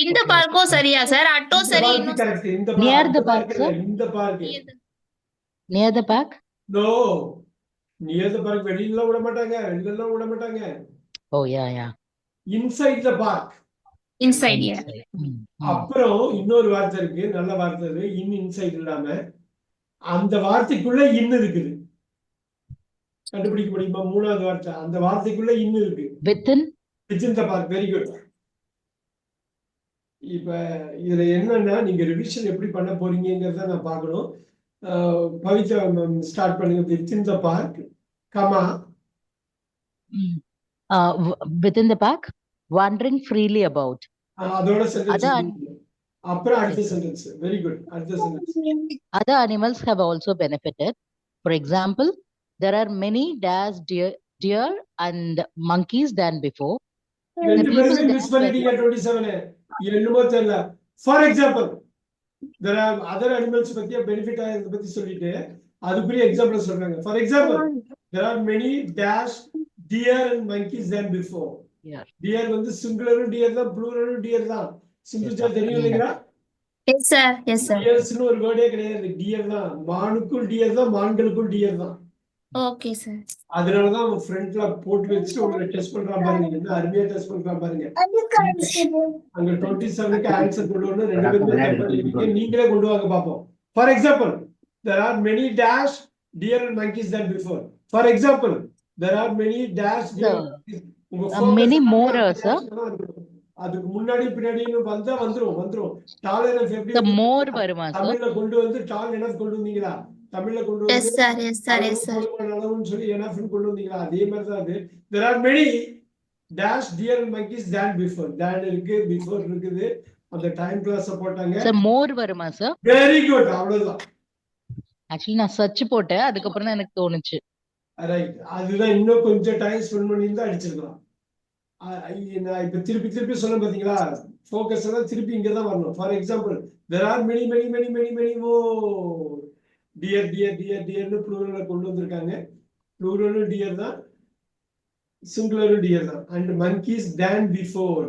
இந்த பார்க்கும் சரியா சார்? அட்டோ சரி. கரெக்ட். இந்த near the park sir. இந்த park near the park. no, near the park வெளியில விட மாட்டாங்க. oh yeah inside the park. inside yeah. அப்புறம் இன்னொரு வார்த்தை இருக்கு, நல்ல வார்த்தை இது. இன்சைட் இல்லாம அந்த வார்த்தைக்குள்ள இன்னு இருக்குது. கண்டுபிடிக்க முடியுமா? மூணாவது வார்த்தை அந்த வார்த்தைக்குள்ள இன்னு இருக்கு. within the park. Very good. இப்ப இதுல என்னன்னா நீங்க ரிவிஷன் எப்படி பண்ண போறீங்கிறத நான் பார்க்கணும். பவித்ரா ஸ்டார்ட் பண்ணுங்க. within the park, comma within the park wandering freely about. அதோட சென்டென்ஸ் அப்புறம் அடுத்த சென்டென்ஸ். Very good. அடுத்த sentence. other animals have also benefited. For example, there are many dash deer and monkeys than before. ரெண்டு பேருமே miss பண்ணிட்டீங்க 27. என்னமோ தெரியல. For example there are other animals பத்தியா பெனிஃபிட் ஆகிறத பத்தி சொல்லிட்டு அதுக்குரிய எக்ஸாம்பிள் சொல்றாங்க. For example there are many dash deer and monkeys than before. deer வந்து சிங்குலரும் deer தான், ப்ளூரலும் deer தான். சிந்துஜா தெரியும் இல்லைங்களா? Yes sir. deersனு ஒரு வேர்டே கிடையாது. deer தான். மானுக்கும் deer தான், மான்களுக்கும் deer தான். Okay sir. அதனால தான் அவன் ஃப்ரண்ட்ல போட்டு வச்சுட்டு உங்களை டெஸ்ட் பண்றான் பாருங்க. என்ன அருமையா டெஸ்ட் பண்றான் பாருங்க. அங்க 27க்கு ஆன்சர் கொண்டு வந்து ரெண்டு பேருமே டைப் பண்ணிருக்கீங்க. நீங்களே கொண்டு வாங்க பாப்போம். For example there are many dash deer and monkeys than before. For example there are many dash deer உங்க focus Many எல்லாமே more, அந்த sir. direction தான் இருக்கணும். அதுக்கு முன்னாடி பின்னாடின்னு வந்தா வந்துரும். tall enough எப்படி The வந்து more வருமா, sir? தமிழ்ல கொண்டு வந்து tall enough கொண்டு வந்தீங்களா? தமிழ்ல கொண்டு Yes, வந்து sir. Yes, sir. அளவு Yes, sir. போதுமான அளவுன்னு சொல்லி enough ன்னு கொண்டு வந்தீங்களா? அதே மாதிரி தான் அது. There are many dash deer and monkeys than before. Than இருக்கு, before இருக்குது. அந்த டைம் கிளாஸ் போட்டாங்க. Sir, more வருமா, sir? வெரி குட், அவ்வளவுதான். ஆக்சுவலி நான் சர்ச் போட்டேன், அதுக்கப்புறம் தான் எனக்கு தோணுச்சு. ரைட், அதுதான் இன்னும் கொஞ்சம் டைம் ஸ்பெண்ட் பண்ணியிருந்தா அடிச்சிருக்கலாம். நான் இப்ப திருப்பி திருப்பி சொன்ன பாத்தீங்களா, ஃபோக்கஸ் எல்லாம் திருப்பி இங்க தான் வரணும். For example, there are many many many many many more deer deer deer deerன்னு ப்ளூரல்ல கொண்டு வந்திருக்காங்க. ப்ளூரலும் டியர் தான், சிங்குலரும் டியர் தான். And monkeys than before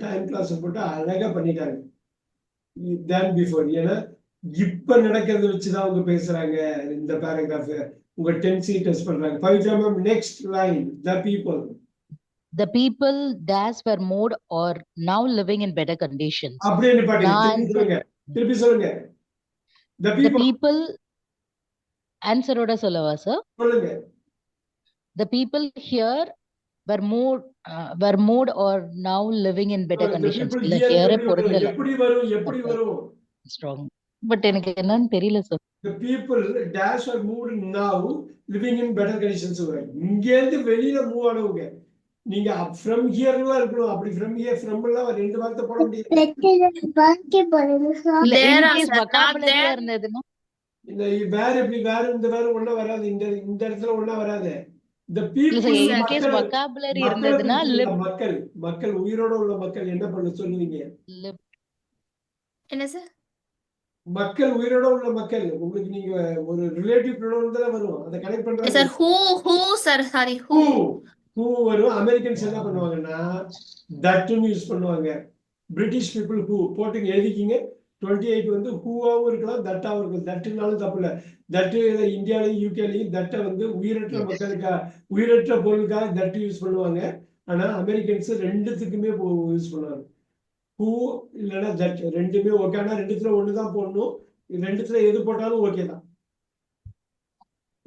time clause போட்டு அழகா பண்ணிட்டாங்க. than before, ஏன்னா இப்ப நடக்கிறத வச்சுதான் அவங்க பேசுறாங்க. இந்த பேராகிராஃப் உங்க டென்சி டெஸ்ட் பண்றாங்க. Pavithra ma'am, next line, the people dash were more or now living in better conditions. அப்படியே நிப்பாட்டுங்க. திருப்பி சொல்லுங்க. the people ஆன்சரோட சொல்லவா சார்? சொல்லுங்க. the people here were more or now living in better conditions. இல்ல here பொருந்தல. எப்படி வரும் strong, பட் எனக்கு என்னன்னு தெரியல sir. the people dash or moved now living in better conditions. இங்க இருந்து வெளியில மூவ் ஆனவங்க. நீங்க from here எல்லாம் இருக்கணும். அப்படி from here from எல்லாம் ரெண்டு வார்த்தை போட முடியாது. இல்ல in case vocabulary இருந்ததுன்னா இந்த வேற எப்படி வேற இந்த வேற ஒண்ணா வராது. இந்த இடத்துல ஒண்ணா வராது. the people in case vocabulary இருந்ததுன்னா மக்கள் உயிரோட உள்ள மக்கள் என்ன பண்ண சொல்லுவீங்க? என்ன சார்? மக்கள் உயிரோட உள்ள மக்கள். உங்களுக்கு நீங்க ஒரு ரிலேட்டிவ் ப்ரோனவுன் தான் வரும். அத கனெக்ட் பண்றாங்க sir. who sir, sorry, who வரும். அமெரிக்கன்ஸ் என்ன பண்ணுவாங்கன்னா that ன்னு யூஸ் பண்ணுவாங்க. பிரிட்டிஷ் பீப்புள் who போட்டுங்க எழுதிக்கிங்க. 28 வந்து ஹூவாவும் இருக்கலாம், தட்டாவும் இருக்கும். தட்டுனாலும் தப்பு இல்லை. தட்டு இந்தியாலையும் யூகேலையும் தட்டை வந்து உயிரற்ற மக்களுக்காக, உயிரற்ற பொருளுக்காக தட்டு யூஸ் பண்ணுவாங்க. ஆனா அமெரிக்கன்ஸ் ரெண்டுத்துக்குமே யூஸ் பண்ணுவாங்க. ஹூ இல்லைன்னா தட் ரெண்டுமே ஓகே. ஆனா ரெண்டுத்துல ஒண்ணுதான் போடணும். ரெண்டுத்துல எது போட்டாலும் ஓகே தான்.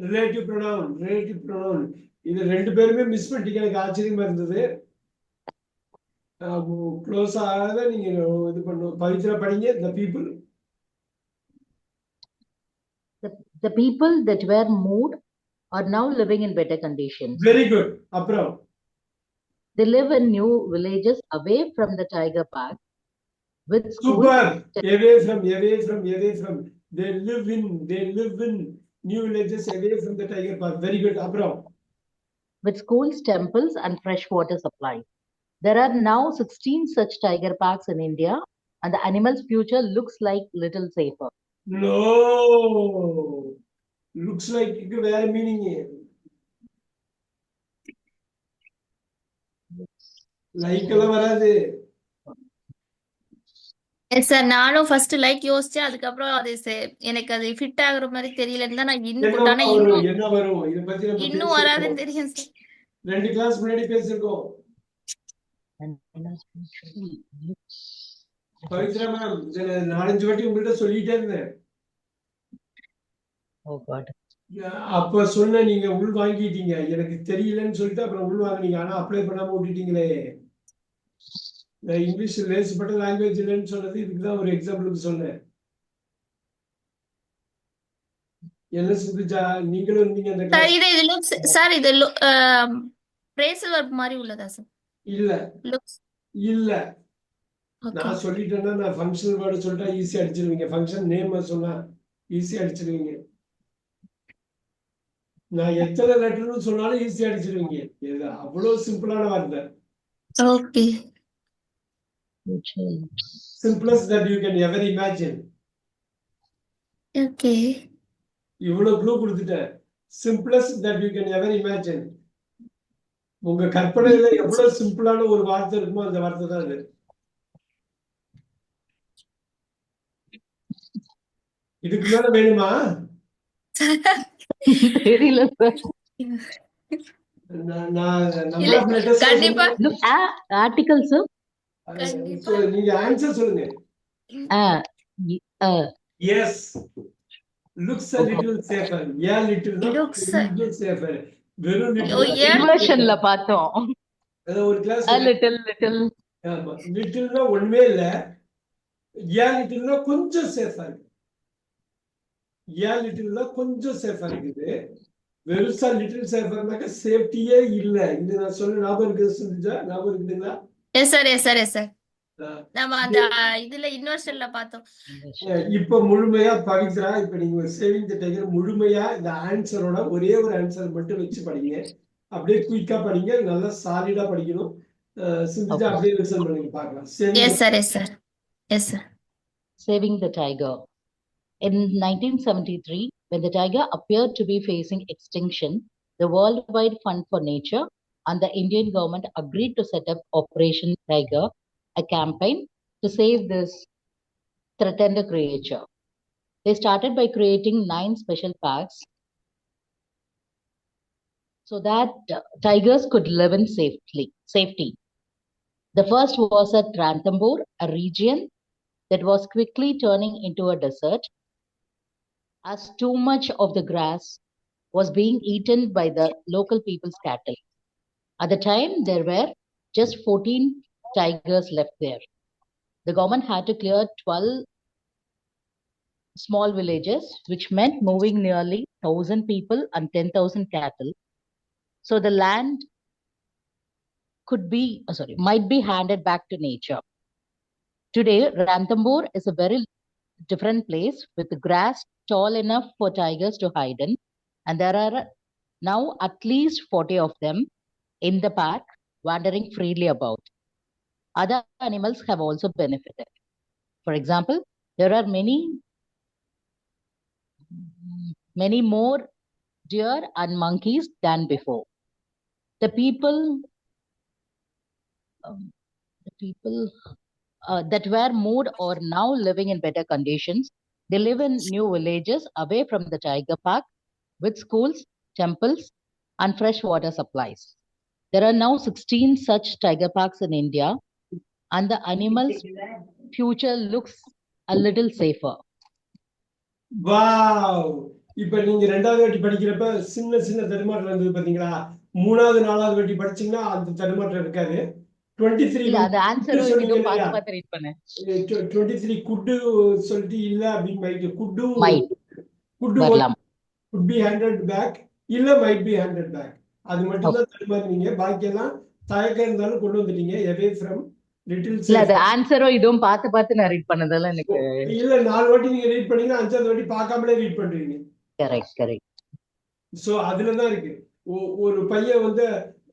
ரிலேட்டிவ் ப்ரோனவுன் இது ரெண்டு பேருமே மிஸ் பண்ணிட்டீங்க. எனக்கு ஆச்சரியமா இருந்தது. க்ளோஸ் ஆகாத நீங்க இது பண்ணும். பவித்ரா படிங்க. the people that were moved are now living in better conditions. Very good. அப்புறம் they live in new villages away from the tiger park with schools. Super. away from they live in new villages away from the tiger park. Very good. அப்புறம் with schools, temples and fresh water supply. There are now 16 such tiger parks in India, and the animal's future looks like little safer. No, looks like வேற meaning. Like எல்லாம் வராது. Sir, நானும் first like யோசிச்சேன். அதுக்கப்புறம் அது எனக்கு அது fit ஆகுற மாதிரி தெரியலன்னு தான் நான் இன்னும் போட்டானே. என்ன வரும் இத பத்தி நம்ம இன்னும் வராதுன்னு தெரியும் சார். 2 கிளாஸ் முன்னாடி பேசிருக்கோம். பவித்ரா மேம், 4-5 வாட்டி உங்கள்ட்ட சொல்லிட்டே இருந்தேன். அப்ப சொன்ன நீங்க உள் வாங்கிட்டீங்க. எனக்கு தெரியலன்னு சொல்லிட்டு அப்புறம் உள் வாங்கினீங்க. ஆனா அப்ளை பண்ணாம விட்டுட்டீங்களே. இங்கிலீஷ் லேசப்பட்ட லாங்குவேஜ் இல்லைன்னு சொன்னது இதுக்குதான் ஒரு எக்ஸாம்பிளுக்கு சொன்னேன். என்ன சிந்துஜா, நீங்களும் இருந்தீங்க அந்த சார். இது லுக்ஸ் சார், இது பிரேசல் வர்ப் மாதிரி உள்ளதா சார்? இல்ல லுக்ஸ் இல்ல. ஓகே. நான் சொல்லிட்டேன்னா நான் ஃபங்க்ஷனல் வேர்டு சொல்லிட்டா ஈஸியா அடிச்சிருவீங்க. ஃபங்க்ஷன் நேம் சொன்னா ஈஸியா அடிச்சிருவீங்க. நான் எத்தனை லெட்டர்னு சொன்னாலும் ஈஸியா அடிச்சிருவீங்க. இது அவ்வளவு சிம்பிளான வார்த்தை. Okay. Simplest that you can ever imagine. Okay. இவ்வளவு க்ளூ கொடுத்துட்டேன். Simplest that you can ever imagine. உங்க கற்பனையில எவ்வளவு சிம்பிளான ஒரு வார்த்தை இருக்குமோ அந்த வார்த்தை தான் இது. இதுக்கு மேல வேணுமா? தெரியல சார். கண்டிப்பா ஆர்டிகல் சார். நீங்க ஆன்சர் சொல்லுங்க. Yes. Looks a little safer. Yeah, little safer. வெறும் இன்வர்ஷன்ல பார்த்தோம். அதான் ஒரு கிளாஸ் A little. ஆமா லிட்டில்னா ஒண்ணுமே இல்ல, ஏன் லிட்டில்னா கொஞ்சம் சேஃபா இருக்கு, ஏன் லிட்டில்னா கொஞ்சம் சேஃபா இருக்குது. வெறுசா லிட்டில் சேஃபர்னாக்க சேஃப்டியே இல்ல. இது நான் சொல்ல ஞாபகம் இருக்குது, செஞ்சா ஞாபகம் இருக்குதுங்களா? Yes sir yes sir yes sir ஆஹ் நம்ம அந்த இதுல இன்வெர்ஷன்ல பார்த்தோம். இப்ப முழுமையா பவித்ரா, இப்ப நீங்க ஒரு சேவிங் தி டைகர் முழுமையா இந்த ஆன்சரோட ஒரே ஒரு ஆன்சர் மட்டும் வச்சு படிங்க. அப்படியே குயிக்கா படிங்க, நல்லா சாலிடா படிக்கணும். சிந்திச்சா Okay. அப்படியே லிசன் பண்ணுங்க பார்க்கலாம். S sir yes sir yes sir. Saving the tiger. In 1973, when the tiger appeared to be facing extinction, the Worldwide Fund for Nature and the Indian government agreed to set up Operation Tiger, a campaign to save this threatened creature. They started by creating 9 special parks so that tigers could live in safety. The first was at Ranthambore, a region that was quickly turning into a desert as too much of the grass was being eaten by the local people's cattle. At the time, there were just 14 tigers left there. The government had to clear 12 small villages, which meant moving nearly 1,000 people and 10,000 cattle. So the land might be handed back to nature. Today, Ranthambore is a very different place with grass tall enough for tigers to hide in, and there are now at least 40 of them in the park wandering freely about. Other animals have also benefited. For example, there are many more deer and monkeys than before. The people that were moved are now living in better conditions. They live in new villages away from the tiger park with schools, temples, and fresh water supplies. There are now 16 such tiger parks in India, and the animals' future looks a little safer. Wow! இப்ப நீங்க 2வது வாட்டி படிக்கிறப்ப சின்ன தடுமாற்றம் இருந்தது பாத்தீங்களா? 3வது 4வது வாட்டி படிச்சீங்கன்னா அந்த தடுமாற்றம் இருக்காது. 23 இல்ல அது ஆன்சரும் சொன்னீங்க இதுவும் இல்லையா? பார்த்து ரீட் பண்ணேன். 23 குட்டு சொல்லிட்டு இல்ல அப்படின்னு மைட் குட்டு வரலாம். could be handed back இல்ல might be handed back. அது மட்டும் தான் தடுமாறுனீங்க. பாக்கி எல்லாம் தயக்கம் இருந்தாலும் கொண்டு வந்துட்டீங்க. away from little இல்ல அது ஆன்சரும் இதுவும் பார்த்து நான் ரீட் பண்ணதால எனக்கு இல்ல 4 வாட்டி நீங்க ரீட் பண்ணீங்கன்னா 5வது வாட்டி பார்க்காமலே ரீட் பண்றீங்க. கரெக்ட். சோ அதுல தான் இருக்கு. ஒரு பையன் வந்து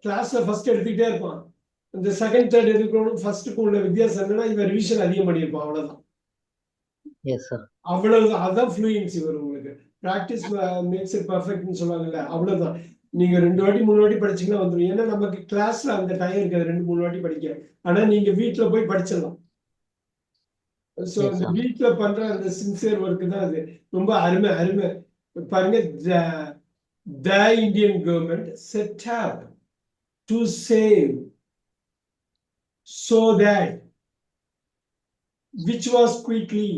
கிளாஸ்ல ஃபர்ஸ்ட் எடுத்துக்கிட்டே இருப்பான். இந்த செகண்ட் தேர்ட் எடுக்கணும் ஃபர்ஸ்ட்க்கு உள்ள வித்தியாசம் என்னன்னா இவன் ரிவிஷன் அதிகம் பண்ணியிருப்பான், அவ்வளவுதான். Yes sir. அவ்வளவுதான். அதான் ஃப்ளூயன்சி வரும் உங்களுக்கு. பிராக்டிஸ் மேக்ஸ் இட் பர்ஃபெக்ட்னு சொல்லுவாங்கல்ல, அவ்வளவுதான். நீங்க 2 வாட்டி 3 வாட்டி படிச்சீங்கன்னா வந்துடும். ஏன்னா நமக்கு கிளாஸ்ல அந்த டைம் இருக்காது 2 3 வாட்டி படிக்க. ஆனா நீங்க வீட்டுல போய் படிச்சிடலாம். சோ அந்த வீட்டுல பண்ற அந்த சின்சியர் ஒர்க் தான் அது. ரொம்ப அருமை பாருங்க. The Indian government set up to save so that which was quickly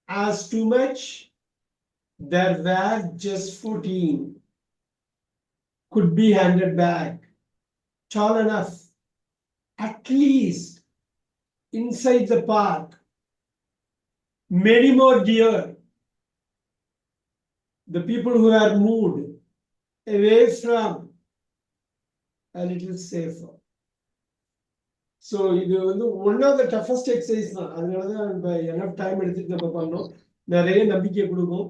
as too much. There were just 14 could be handed back tall enough at least inside the park. Many more deer, the people who are moved away from a little safer. So இது வந்து one of the toughest exercise தான். அதனாலதான் நம்ம enough time எடுத்துட்டு நம்ம பண்ணோம். நிறைய நம்பிக்கை கொடுக்கும்.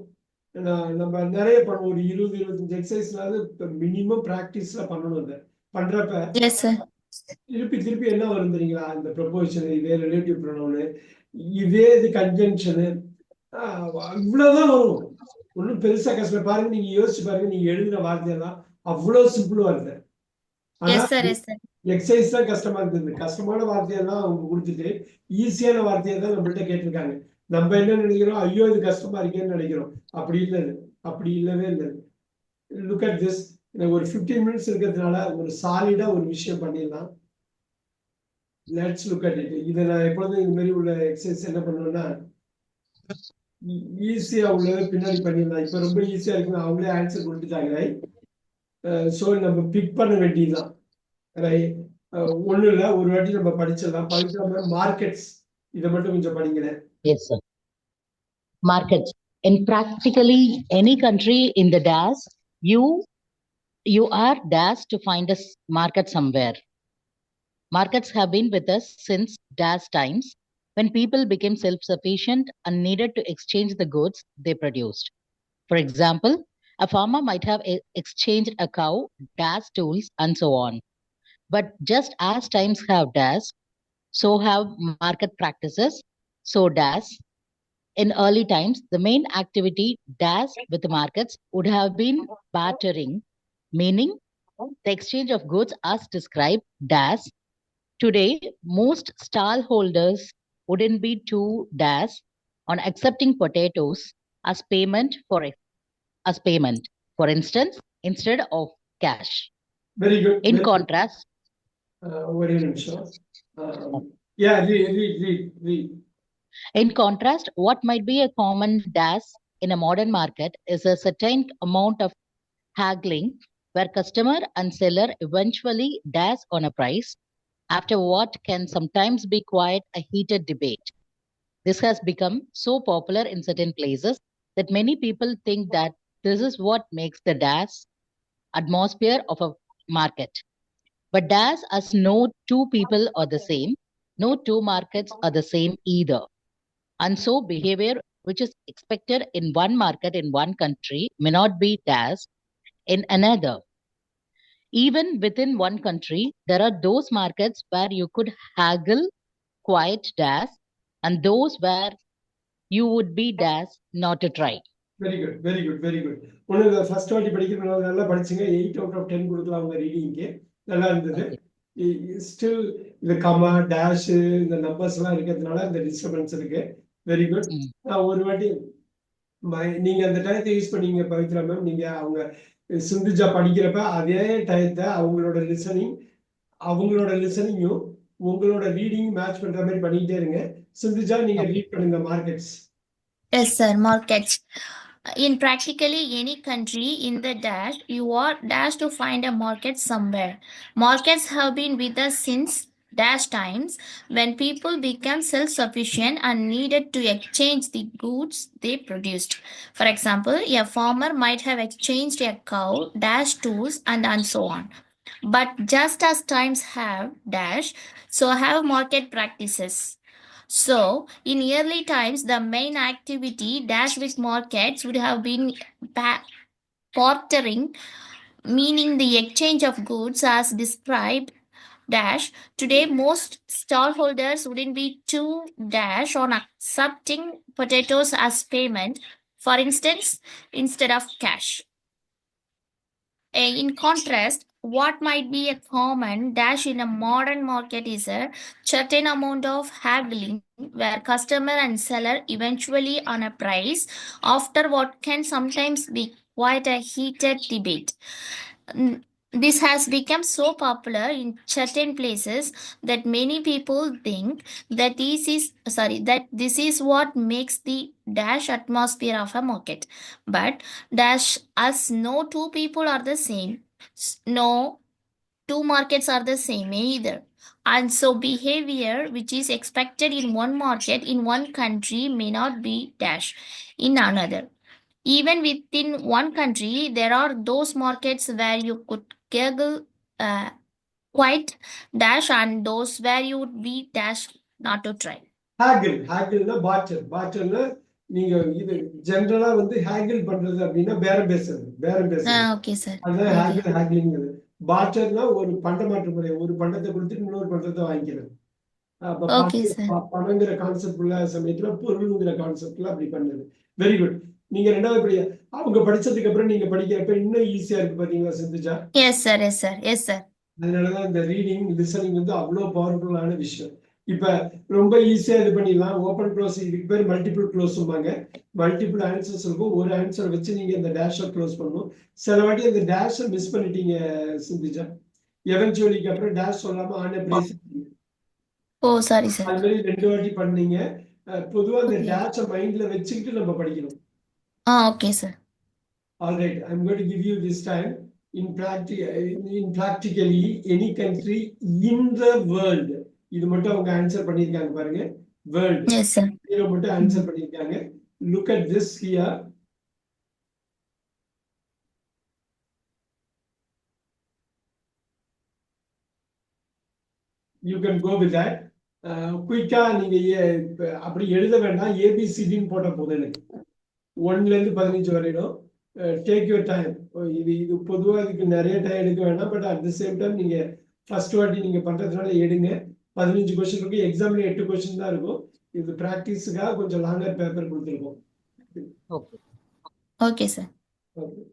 நம்ம நிறைய பண்ணுவோம். ஒரு 20-25 எக்ஸசைஸ்னாவது மினிமம் பிராக்டிஸ்ல பண்ணணும். அதை பண்றப்ப திருப்பி என்ன வரும் தெரியுங்களா? இந்த ப்ரொபோசிஷன், இதே ரிலேட்டிவ் ப்ரொனவுன், இதே இது கன்ஜங்ஷனு, இவ்வளவுதான் வரும். ஒன்றும் பெருசா கஷ்டம். பாருங்க, நீங்க யோசிச்சு பாருங்க, நீங்க எழுதுன வார்த்தையெல்லாம் அவ்வளவு சிம்பிள் வருது. எக்ஸசைஸ் தான் கஷ்டமா இருந்தது. கஷ்டமான வார்த்தையெல்லாம் அவங்க கொடுத்துட்டு ஈஸியான வார்த்தையை தான் நம்மள்ட்ட கேட்டிருக்காங்க. நம்ம என்ன நினைக்கிறோம்? ஐயோ இது கஷ்டமா இருக்கேன்னு நினைக்கிறோம். அப்படி இல்லவே இல்லை. Look at this. ஒரு 15 மினிட்ஸ் இருக்கிறதுனால ஒரு சாலிடா ஒரு விஷயம் பண்ணிடலாம். Let's look at it. இதை நான் எப்பொழுதும் இந்த மாதிரி உள்ள எக்ஸசைஸ் என்ன பண்ணுவேன்னா ஈஸியா உள்ளதை பின்னாடி பண்ணிடலாம். இப்ப ரொம்ப ஈஸியா இருக்குன்னு அவங்களே ஆன்சர் கொடுத்துட்டாங்க. ஸோ நம்ம பிக் பண்ண வேண்டியதுதான். ஒண்ணும் இல்ல, ஒரு வாட்டி நம்ம படிச்சிடலாம். பவித்ரா மார்க்கெட்ஸ் இதை மட்டும் கொஞ்சம் படிங்களேன். Yes, sir. Markets. In practically any country in the DAS, you are DAS to find a market somewhere. Markets have been with us since DAS times, when people became self-sufficient and needed to exchange the goods they produced. For example, a farmer might have exchanged a cow, DAS tools, and so on. But just as times have DAS, so have market practices. So DAS. In early times, the main activity DAS with the markets would have been bartering, meaning the exchange of goods as described DAS. Today, most stallholders wouldn't be too DAS on accepting potatoes as payment. For instance, instead of cash. Very good. In contrast, ஒரே நிமிஷம். read. In contrast, what might be a common DAS in a modern market is a certain amount of haggling, where customer and seller eventually DAS on a price, after what can sometimes be quite a heated debate. This has become so popular in certain places that many people think that this is what makes the DAS atmosphere of a market. But DAS, as no two people are the same, no two markets are the same either. And so behavior which is expected in one market in one country may not be DAS in another. Even within one country, there are those markets where you could haggle quite DAS, and those where you would be DAS not to try. Very good. ஒண்ணு first வாட்டி படிக்கிறதுனால நல்லா படிச்சீங்க. 8 out of 10 கொடுக்கலாம் உங்க ரீடிங்க்கு. நல்லா இருந்தது. Still இந்த கமா டேஷ் இந்த நம்பர்ஸ் எல்லாம் இருக்கிறதுனால இந்த டிஸ்டர்பன்ஸ் இருக்கு. Very good. நான் ஒரு வாட்டி நீங்க அந்த டயத்தை யூஸ் பண்ணீங்க பவித்ரா மேம். நீங்க அவங்க சிந்துஜா படிக்கிறப்ப அதே டயத்தை அவங்களோட லிசனிங்கும் உங்களோட ரீடிங் மேட்ச் பண்ற மாதிரி பண்ணிட்டே இருங்க. சிந்துஜா நீங்க ரீட் பண்ணுங்க markets. Yes, sir. Markets. In practically any country in the dash, you are dash to find a market somewhere. Markets have been with us since dash times, when people became self-sufficient and needed to exchange the goods they produced. For example, a farmer might have exchanged a cow, dash tools, and so on. But just as times have dash, so have market practices. So, in early times, the main activity dash with markets would have been bartering, meaning the exchange of goods as described dash. Today, most stallholders wouldn't be too dash on accepting potatoes as payment, for instance, instead of cash. In contrast, what might be a common dash in a modern market is a certain amount of haggling, where customer and seller eventually on a price, after what can sometimes be quite a heated debate. This has become so popular in certain places that many people think that this is what makes the dash atmosphere of a market. But dash, as no two people are the same, no two markets are the same either. And so behavior which is expected in one market in one country may not be dash in another. Even within one country, there are those markets where you could gaggle quite dash, and those where you would be dash not to try. ஹேகிள்னா பார்ட்டர்னா நீங்க இது ஜெனரலா வந்து ஹேகிள் பண்றது அப்படின்னா பேரம் பேசுறது. Okay sir. அதான் ஹேகிள்ங்கிறது. பார்ட்டர்னா ஒரு பண்ட மாற்று முறை, ஒரு பண்டத்தை கொடுத்துட்டு இன்னொரு பண்டத்தை வாங்கிக்கிறது. பணங்கிற கான்செப்ட் உள்ள சமயத்துல பொருளுங்கிற கான்செப்ட்ல அப்படி பண்ணுது. Very good. நீங்க ரெண்டாவது படி அவங்க படிச்சதுக்கு அப்புறம் நீங்க படிக்கிறப்ப இன்னும் ஈஸியா இருக்கு பாத்தீங்களா சிந்துஜா? Yes sir. அதனாலதான் இந்த ரீடிங் லிசனிங் வந்து அவ்வளவு பவர்ஃபுல்லான விஷயம். இப்ப ரொம்ப ஈஸியா இது பண்ணிடலாம். ஓப்பன் க்ளோஸ், இதுக்கு பேர் மல்டிபிள் க்ளோஸ் சொல்லுவாங்க. மல்டிபிள் ஆன்சர்ஸ் இருக்கும். ஒரு ஆன்சர் வச்சு நீங்க இந்த டேஷை க்ளோஸ் பண்ணணும். சில வாட்டி அந்த டேஷை மிஸ் பண்ணிட்டீங்க சிந்துஜா. எவென்ச்சுவலிக்கு அப்புறம் டேஷ் சொல்லாம ஆன பிரைஸ். Sorry sir. அது மாதிரி 2 வாட்டி பண்ணீங்க. பொதுவா அந்த டேஷை மைண்ட்ல வச்சுக்கிட்டு நம்ம படிக்கணும். Okay, sir. All right, I'm going to give you this time in practically any country in the world. இது மட்டும் அவங்க ஆன்சர் பண்ணிருக்காங்க பாருங்க. World. Yes, sir. இத மட்டும் ஆன்சர் பண்ணிருக்காங்க. Look at this here. You can go with that. குயிக்கா நீங்க அப்படி எழுத வேண்டாம், ஏபிசிடின்னு போட்ட போதும் எனக்கு 1ல இருந்து 15 வரையிலும். Take your time. இது பொதுவா இதுக்கு நிறைய டைம் எடுக்க வேண்டாம், but at the same time நீங்க ஃபர்ஸ்ட் வாட்டி நீங்க பண்றதுனால எடுங்க. 15 கொஸ்டின் இருக்கு, எக்ஸாம்ல 8 கொஸ்டின் தான் இருக்கும். இது பிராக்டிஸ்க்காக கொஞ்சம் லாங்கர் பேப்பர் கொடுத்துருக்கோம். Okay. Okay, sir. Okay.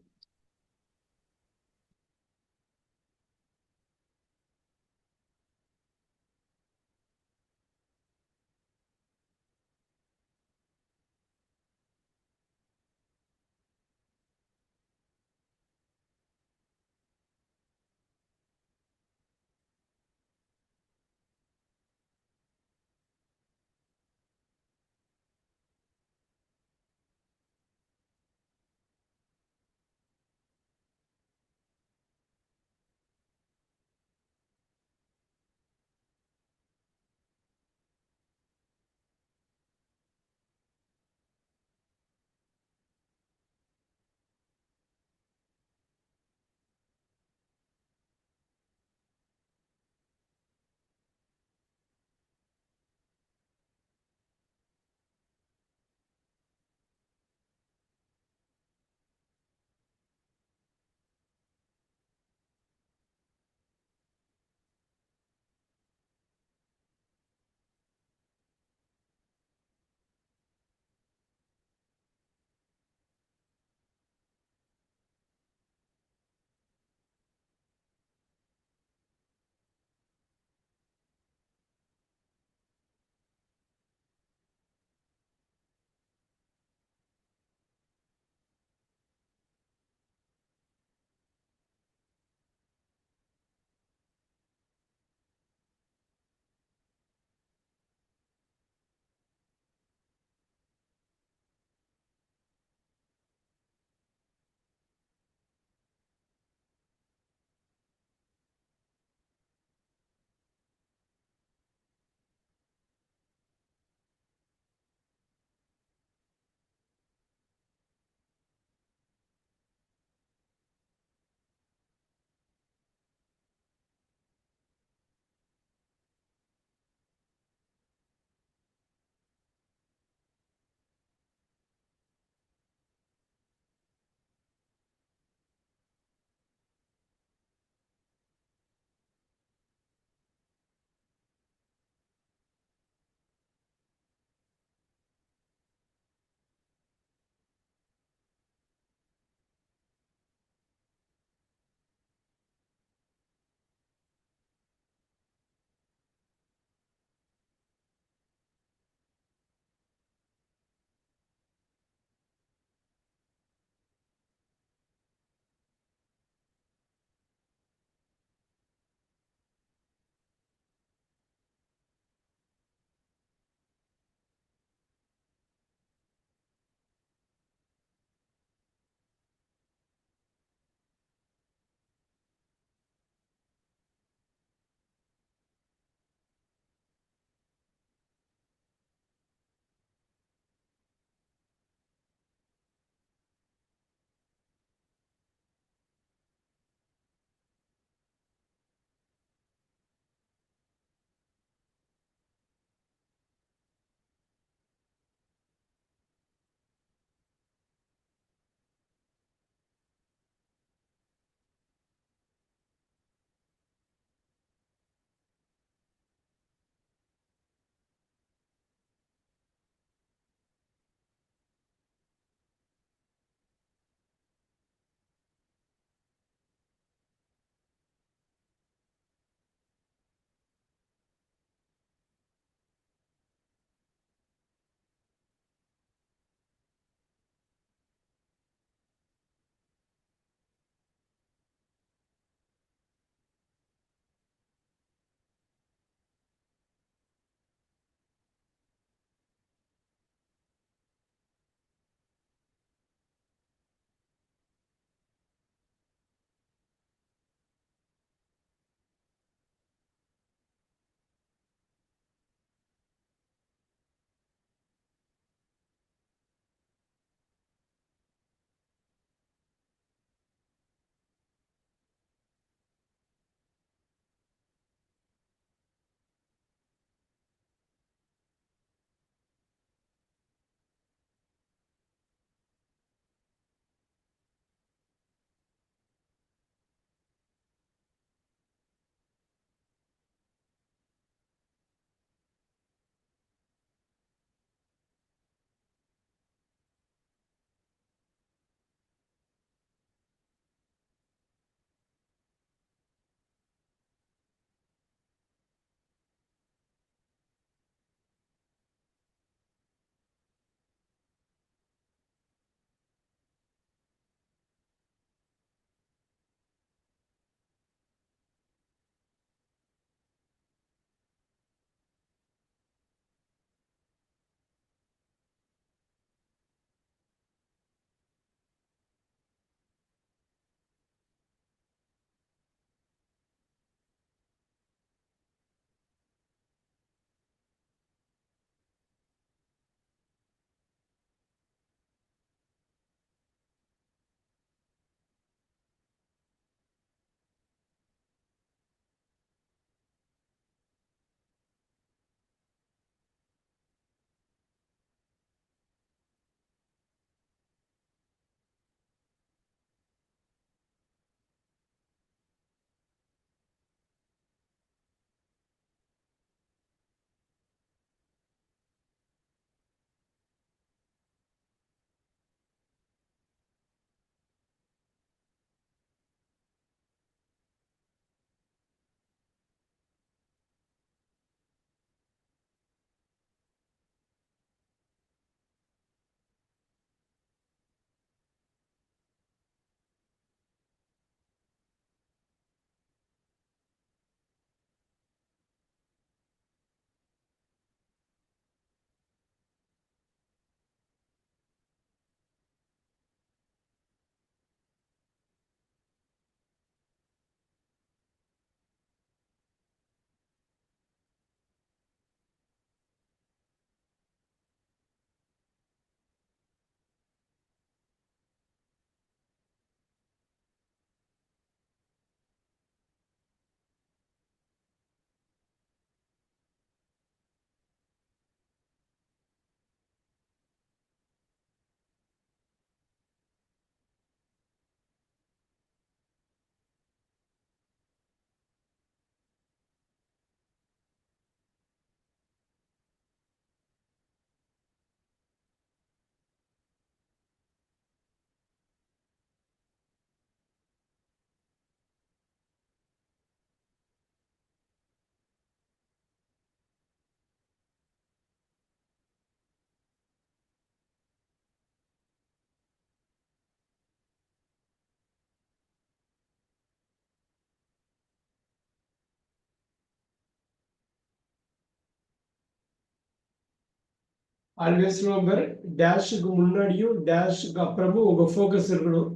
Always remember டேஷுக்கு முன்னாடியும் டேஷுக்கு அப்புறமும் உங்க ஃபோக்கஸ் இருக்கணும்.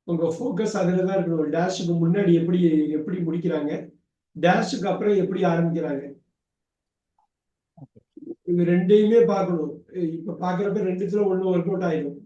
உங்க ஃபோக்கஸ் அதுல தான் இருக்கணும். டேஷுக்கு முன்னாடி எப்படி எப்படி முடிக்கிறாங்க, டேஷுக்கு அப்புறம் எப்படி ஆரம்பிக்கிறாங்க, இது ரெண்டையுமே பார்க்கணும். இப்ப பாக்குறப்ப ரெண்டுத்துல ஒண்ணு ஒர்க் அவுட் ஆயிடும்.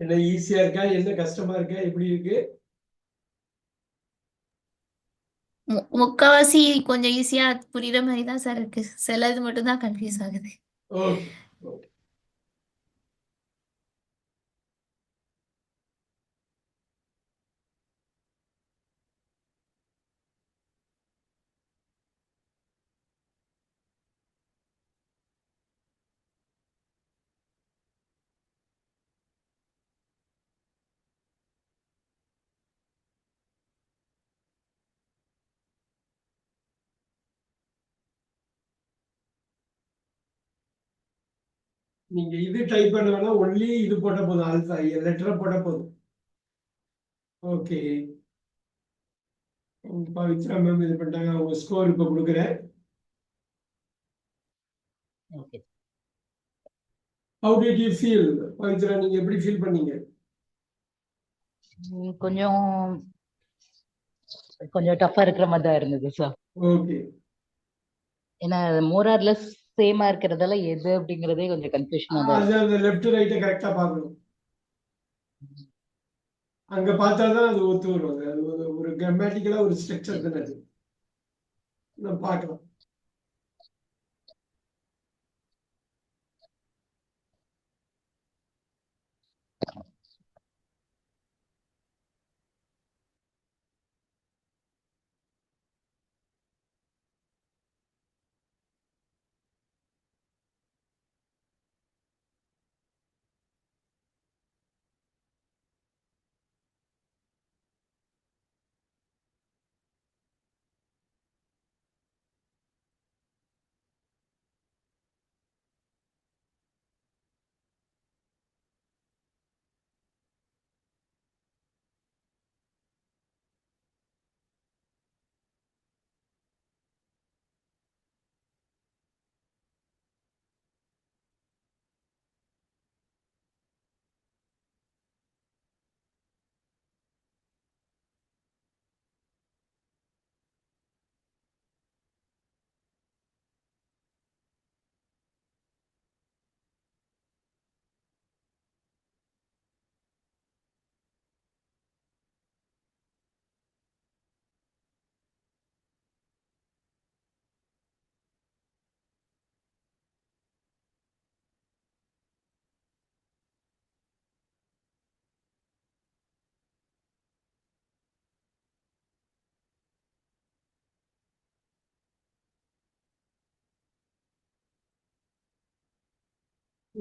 என்ன ஈஸியா இருக்கா, என்ன கஷ்டமா இருக்கா, எப்படி இருக்கு? முக்கவாசி கொஞ்சம் ஈஸியா புரியுற மாதிரி தான் சார் இருக்கு. சிலது மட்டும் தான் கன்ஃபியூஸ் ஆகுது. Okay okay. நீங்க இது டைப் பண்ண வேணா, ஒன்லி இது போட்ட போதும், ஆல்பா லெட்டரை போட்ட போதும். ஓகே. பவித்ரா மேம் இது பண்ணிட்டாங்க. அவங்க ஸ்கோர் இப்ப கொடுக்குறேன். Okay. How did you feel Pavithra, நீங்க எப்படி ஃபீல் பண்ணீங்க? கொஞ்சம் கொஞ்சம் டஃபா இருக்கிற மாதிரி தான் இருந்தது சார். ஓகே. ஏன்னா மோர் ஆர் லெஸ் சேமா இருக்கிறதால எது அப்படிங்கறதே கொஞ்சம் கன்ஃபியூஷனா தான் அது இருக்கு. அந்த லெஃப்ட் ரைட்டை கரெக்டா பார்க்கணும். அங்க பார்த்தாதான் அது ஒத்து வரும். அது ஒரு கிராமட்டிக்கலா ஒரு ஸ்ட்ரக்சர் தானே அது. நம்ம பார்க்கலாம்.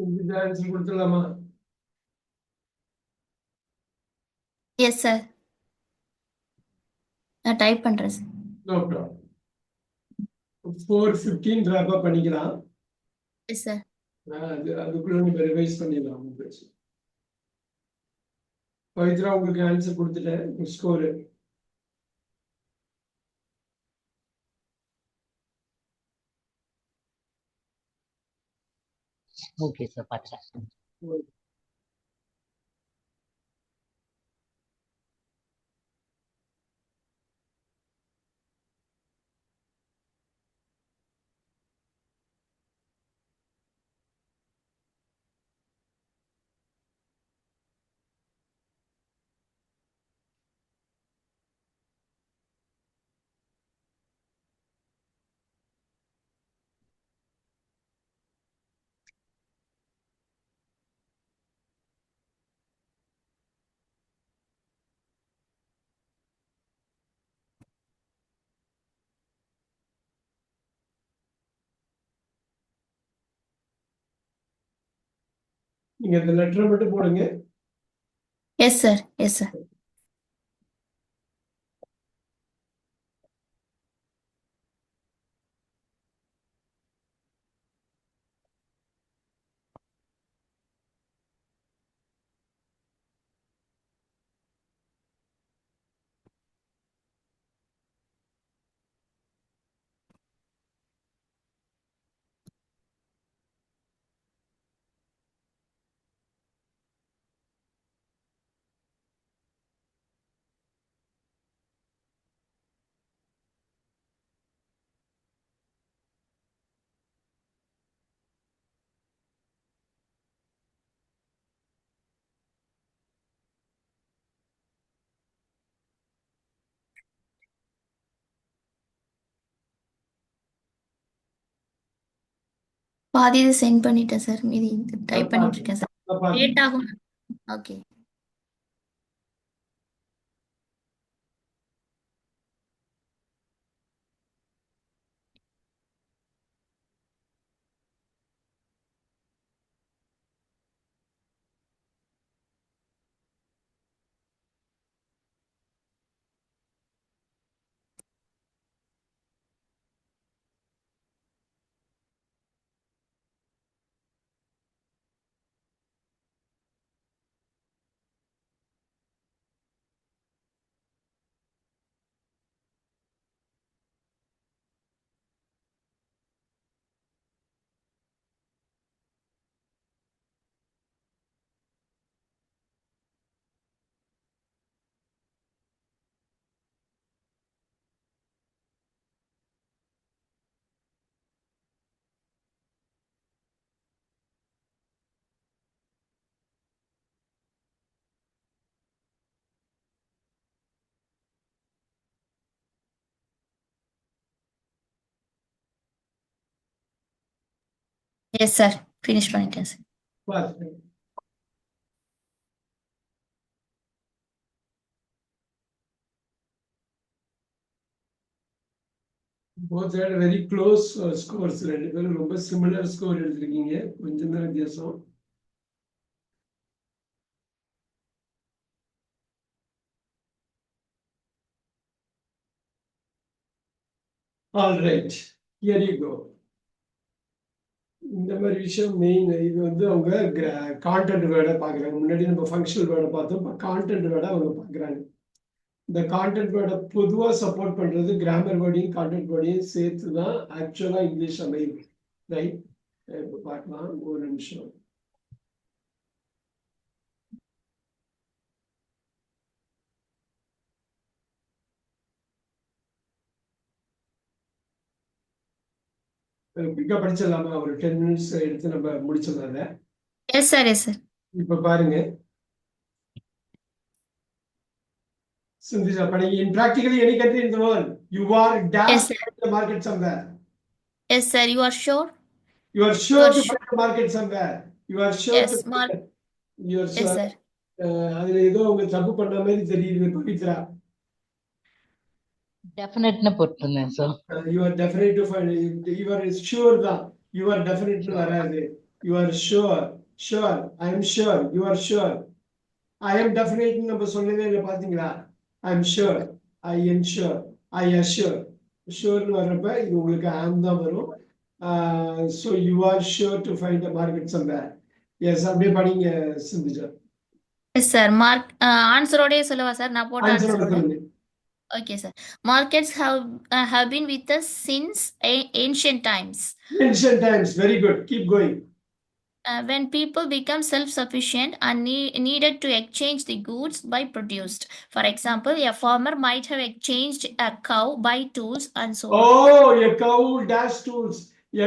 இந்த ஆன்சர் கொடுத்துடலாமா? Yes sir. நான் டைப் பண்றேன் sir. No problem. 4:15 wrap up பண்ணிக்கலாம். Yes sir. அதுக்குள்ள நீங்க ரிவைஸ் பண்ணிடலாம். பவித்ரா உங்களுக்கு ஆன்சர் கொடுத்துட்டேன். ஸ்கோர் ஓகே சார், பார்த்தேன். நீங்க இந்த லெட்டரை மட்டும் போடுங்க. S sir. Yes sir. பாதி இது சென்ட் பண்ணிட்டேன் சார். மீதி டைப் பண்ணிட்டு இருக்கேன் சார். லேட் ஆகும். ஓகே. Yes sir. ஃபினிஷ் பண்ணிட்டேன் sir. both had very close scores. ரெண்டு பேரும் ரொம்ப சிமிலர் ஸ்கோர் எடுத்திருக்கீங்க. கொஞ்சம் தான் வித்தியாசம். All right, here you go. இந்த மாதிரி விஷயம் மெயின். இது வந்து அவங்க கான்டென்ட் வேர்டை பார்க்குறாங்க. முன்னாடி நம்ம ஃபங்க்ஷனல் வேர்டை பார்த்தோம். இப்போ கான்டென்ட் வேர்டை அவங்க பார்க்குறாங்க. இந்த கான்டென்ட் வேர்டை பொதுவாக சப்போர்ட் பண்ணுறது கிராமர் வேர்டையும் கான்டென்ட் வேர்டையும் சேர்த்து தான் ஆக்சுவலாக இங்கிலீஷ் அமையும். ரைட், இப்போ பார்க்கலாம். ஒரு நிமிஷம். குயிக்காக படிச்சிடலாமா? ஒரு 10 minutes எடுத்து நம்ம முடிச்சிடலாம். S sir. Yes sir. இப்ப பாருங்க. Sindhija, in practically any country in the world, you are dashed Yes, to the market somewhere. Yes, sir. You are sure? You are sure to sure. find the market somewhere. You are sure Yes, to Mark. you are Yes, sure. sir. அதுல ஏதோ உங்க தப்பு பண்ண மாதிரி தெரியுது பவித்ரா. டெஃபினட்னு போட்டுருந்தேன் sir. You are definite to find. You are sure தான். You are definite வராது. You are sure. Sure. I am sure. You are sure. I am definitely நம்ம சொன்னதே இல்லை பாத்தீங்களா? I am sure. I ensure. I assure. Sure வர்றப்ப இது உங்களுக்கு am தான் வரும். So you are sure to find the market somewhere. Yes, அப்படியே படிங்க சிந்துஜா. Yes, sir. Answer ஓடே சொல்லவா சார்? நான் போட்ட Answer answer ஓட. சொல்லுங்க. Okay, sir. Markets have been with us since ancient times. Ancient times. Very good. Keep going. When people become self-sufficient and needed to exchange the goods by produced. For example, a farmer might have exchanged a cow by tools and so on. Oh, a cow dash tools.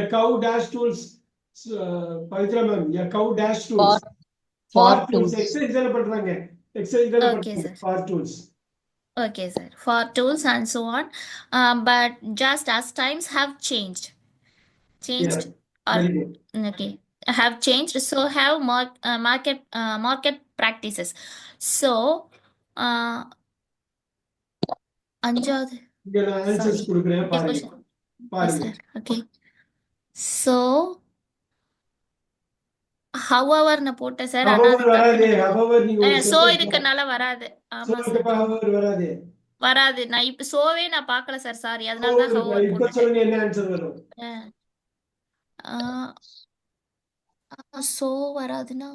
A cow dash tools. Pavitra ma'am, a cow dash tools. For tools. tools. Exercise தான பண்றாங்க. Exercise தான Okay, பண்றாங்க. sir. For tools. Okay, sir. For tools and so on. But just as times have changed. Changed. Yeah. Very good. Okay. Have changed. So have market practices. So, அஞ்சாவது. இங்க நான் answers Sorry. கொடுக்கிறேன் Yes, பாருங்க. question. Yes, பாருங்க. sir. Okay. So, however ன போட்டேன் sir. ஆனா However அது வராதே. தப்பு. However நீங்க ஒரு சோ sentence இருக்கனால வராது. So ஆமா சார். however வராதே. வராது. நான் இப்ப சோவே நான் பார்க்கல சார். சாரி. அதனால தான் however இப்ப போட்டேன். சொல்லுங்க என்ன ஆன்சர் வரும்? சோ வராதுன்னா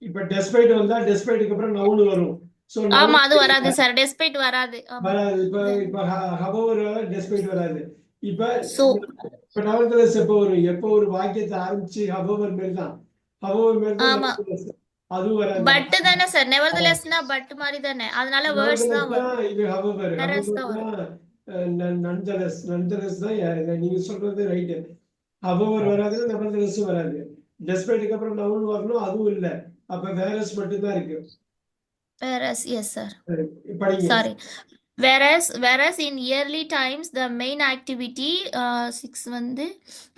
இப்ப despite வந்தா despiteக்கு அப்புறம் noun வரும். So ஆமா அது வராது சார். despite வராது. ஆமா. வராது. இப்ப however வராது, despite வராது. இப்ப So இப்ப nevertheless எப்ப வரும்? எப்ப ஒரு வாக்கியத்தை ஆரம்பிச்சு however மாதிரி தான். However மாதிரி தான் ஆமா. nevertheless. அதுவும் வராது. பட் தானே சார். neverthelessனா பட் மாதிரி தானே. அதனால வேர்ட்ஸ் தான் Nevertheless வரும். தான் இது however. Whereas However தான் வரும். தான் nonetheless. Nonetheless தான் நீங்க சொல்றது ரைட். however வராது, nevertheless வராது. despiteக்கு அப்புறம் noun வரணும், அதுவும் இல்ல. அப்ப whereas மட்டும் தான் இருக்கு. Whereas, yes sir. படிங்க. Sorry. Whereas in early times the main activity 6 வந்து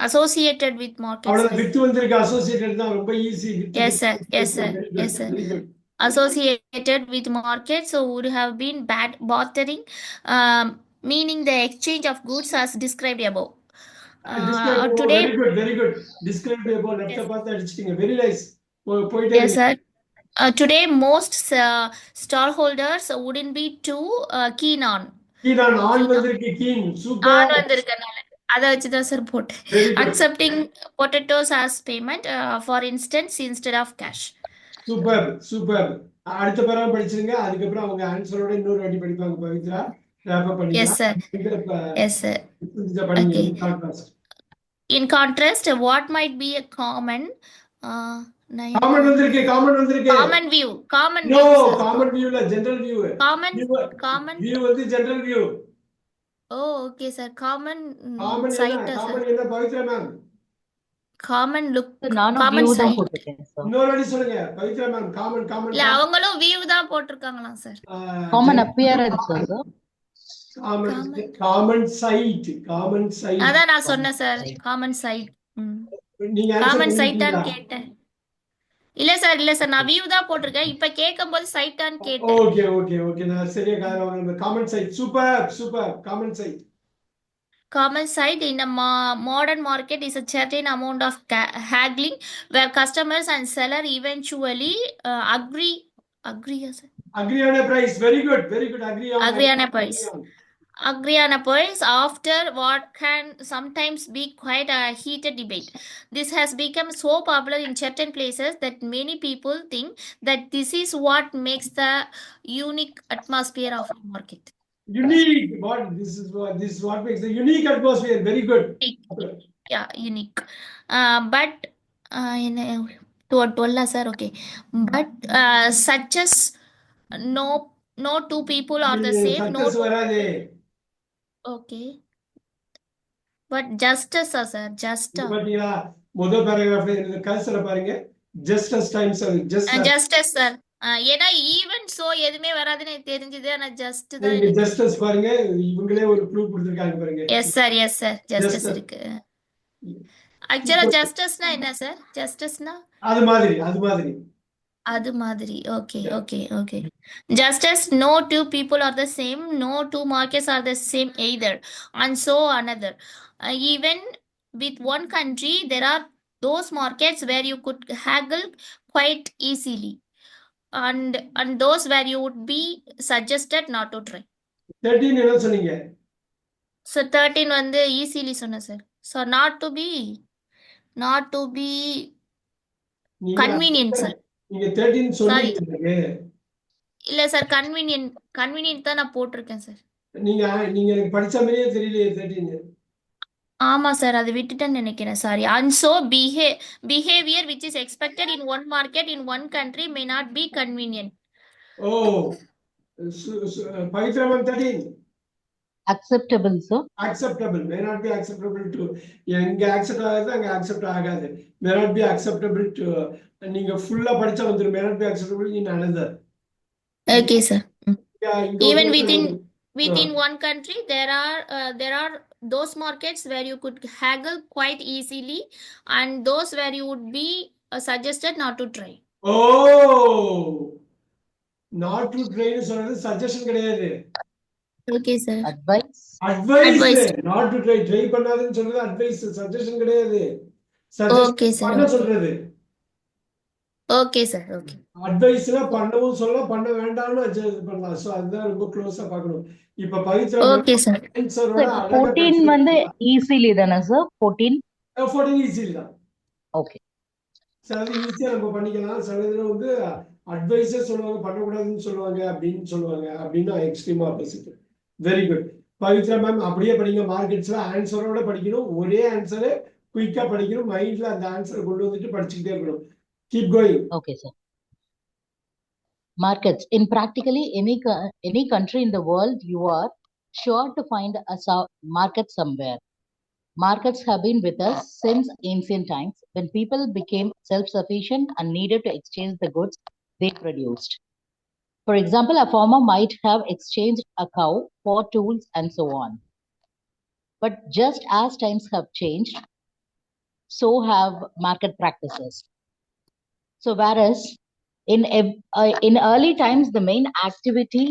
associated with markets. அவ்வளவு வித் வந்திருக்கு associated தான் ரொம்ப easy. Yes sir. Yes sir. Yes sir. Associated with markets, so would have been bartering, meaning the exchange of goods as described above. Today, very good. Describe about left பார்த்து அடிச்சிட்டீங்க. Very nice. போயிட்டே yes sir. Today most stallholders wouldn't be too keen on. keen on வந்திருக்கு keen. Super. On வந்திருக்கனால அத வச்சு தான் sir போட்டேன். Accepting potatoes as payment, for instance, instead of cash. Super. அடுத்த பரம் படிச்சிருங்க. அதுக்கு அப்புறம் அவங்க ஆன்சரோட இன்னொரு வாட்டி படிப்பாங்க பவித்ரா. wrap up பண்ணிக்கலாம். Yes sir. Yes sir. படிங்க. Okay. In contrast, what might be a common common வந்திருக்கு. common view. Common no, view. Sir. common view இல்ல, general view. Common view வந்து general view. Oh, okay sir. Common sight. Common என்ன Pavithra ma'am? Common look. நானும் common view தான் sight. போட்டிருக்கேன் sir. இன்னொரு வாட்டி சொல்லுங்க பவித்ரா மேம். common இல்ல அவங்களும் view தான் போட்டிருக்காங்களா sir? Common appearance sir. common sight. அதான் நான் சொன்னேன் சார். common sight. நீங்க common sight தான் கேட்டேன். இல்ல சார் நான் view தான் போட்டிருக்கேன். இப்ப கேட்கும்போது sight தான் கேட்டேன். ஓகே நான் சரியா காரணம். common sight. Super. common sight. Common sight in a modern market is a certain amount of haggling where customers and seller eventually agree on a price. Very good. Agree on a price after what can sometimes be quite a heated debate. This has become so popular in certain places that many people think that this is what makes the unique atmosphere of a market. Unique. This is what makes the unique atmosphere. Very good. Yeah, unique. But to sir, okay. But such as no two people are the same. No. Okay. But justice, sir. பாத்தீங்களா முதல் paragraphல இந்த கல்சர பாருங்க. justice times justice sir. ஏன்னா even so எதுமே வராதுன்னு தெரிஞ்சது. ஆனா just தான் நீங்க justice பாருங்க. இவங்களே ஒரு ப்ரூஃப் கொடுத்திருக்காங்க பாருங்க. எஸ் சார் justice இருக்கு. ஆக்சுவலா justiceனா என்ன சார்? justiceனா அது மாதிரி. Okay. Justice, no two people are the same, no two markets are the same either, and so another. Even with one country, there are those markets where you could haggle quite easily, and those where you would be suggested not to try. 13 என்ன சொன்னீங்க? So 13 வந்து easily சொன்னேன் sir. So not to be நீங்க convenient sir. நீங்க 13 Sorry. சொன்னீங்க எனக்கு. இல்ல sir convenient தான் நான் போட்டிருக்கேன் சார். நீங்க நீங்க எனக்கு படிச்ச மாதிரியே தெரியலையே 13. ஆமா சார், அது விட்டுட்டேன்னு நினைக்கிறேன். Sorry. And so behavior which is expected in one market in one country may not be convenient. Oh, Pavitra ma'am 13. Acceptable, sir. Acceptable may not be acceptable to எங்க accept ஆகாது அங்க accept ஆகாது. May not be acceptable to நீங்க ஃபுல்லா படிச்சா வந்துரும். May not be acceptable in another. Okay sir. Even within uh, one country there are those markets where you could haggle quite easily, and those where you would be suggested not to try. Oh, not to try னு சொல்றது suggestion கிடையாது. Okay sir. Advice. Advice. Not to try. Try பண்ணாதன்னு சொல்றது advice, suggestion கிடையாது. Okay sir. பண்ண சொல்றது. Okay sir. Okay. அட்வைஸ்னா பண்ணவும் சொல்லலாம், பண்ண வேண்டாம்னு அட்ஜஸ்ட் பண்ணலாம். சோ அதுதான் ரொம்ப க்ளோஸா பார்க்கணும். இப்ப பவித்ரா Okay sir. ஆன்சரோட 14 வந்து ஈஸிலி தானே சார்? 14 ஈஸிலி தான். ஓகே. சிலது ஈஸியா நம்ம பண்ணிக்கலாம், சிலதுல வந்து அட்வைஸே சொல்லுவாங்க பண்ணக்கூடாதுன்னு சொல்லுவாங்க அப்படின்னு சொல்லுவாங்க. அப்படின்னா extreme opposite. Very good Pavithra ma'am. அப்படியே படிங்க. மார்க்கெட்ஸ்ல ஆன்சரோட படிக்கணும். ஒரே ஆன்சரை குயிக்கா படிக்கணும். மைண்ட்ல அந்த ஆன்சரை கொண்டு வந்துட்டு படிச்சுக்கிட்டே இருக்கணும். Keep going. Okay sir. Markets. In practically any country in the world, you are sure to find a market somewhere. Markets have been with us since ancient times, when people became self-sufficient and needed to exchange the goods they produced. For example, a farmer might have exchanged a cow for tools and so on. But just as times have changed, so have market practices. So whereas in early times, the main activity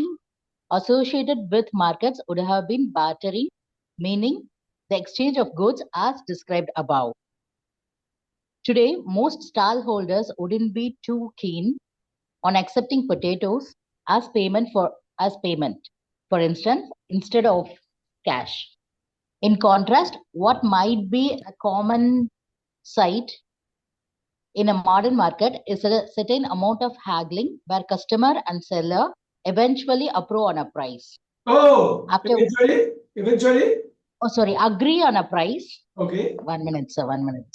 associated with markets would have been bartering, meaning the exchange of goods as described above. Today, most stallholders wouldn't be too keen on accepting potatoes as payment. For instance, instead of cash. In contrast, what might be a common sight in a modern market is a certain amount of haggling where customer and seller eventually approve on a price. Oh, eventually? Oh, sorry, agree on a price. Okay. 1 minute, sir, 1 minute.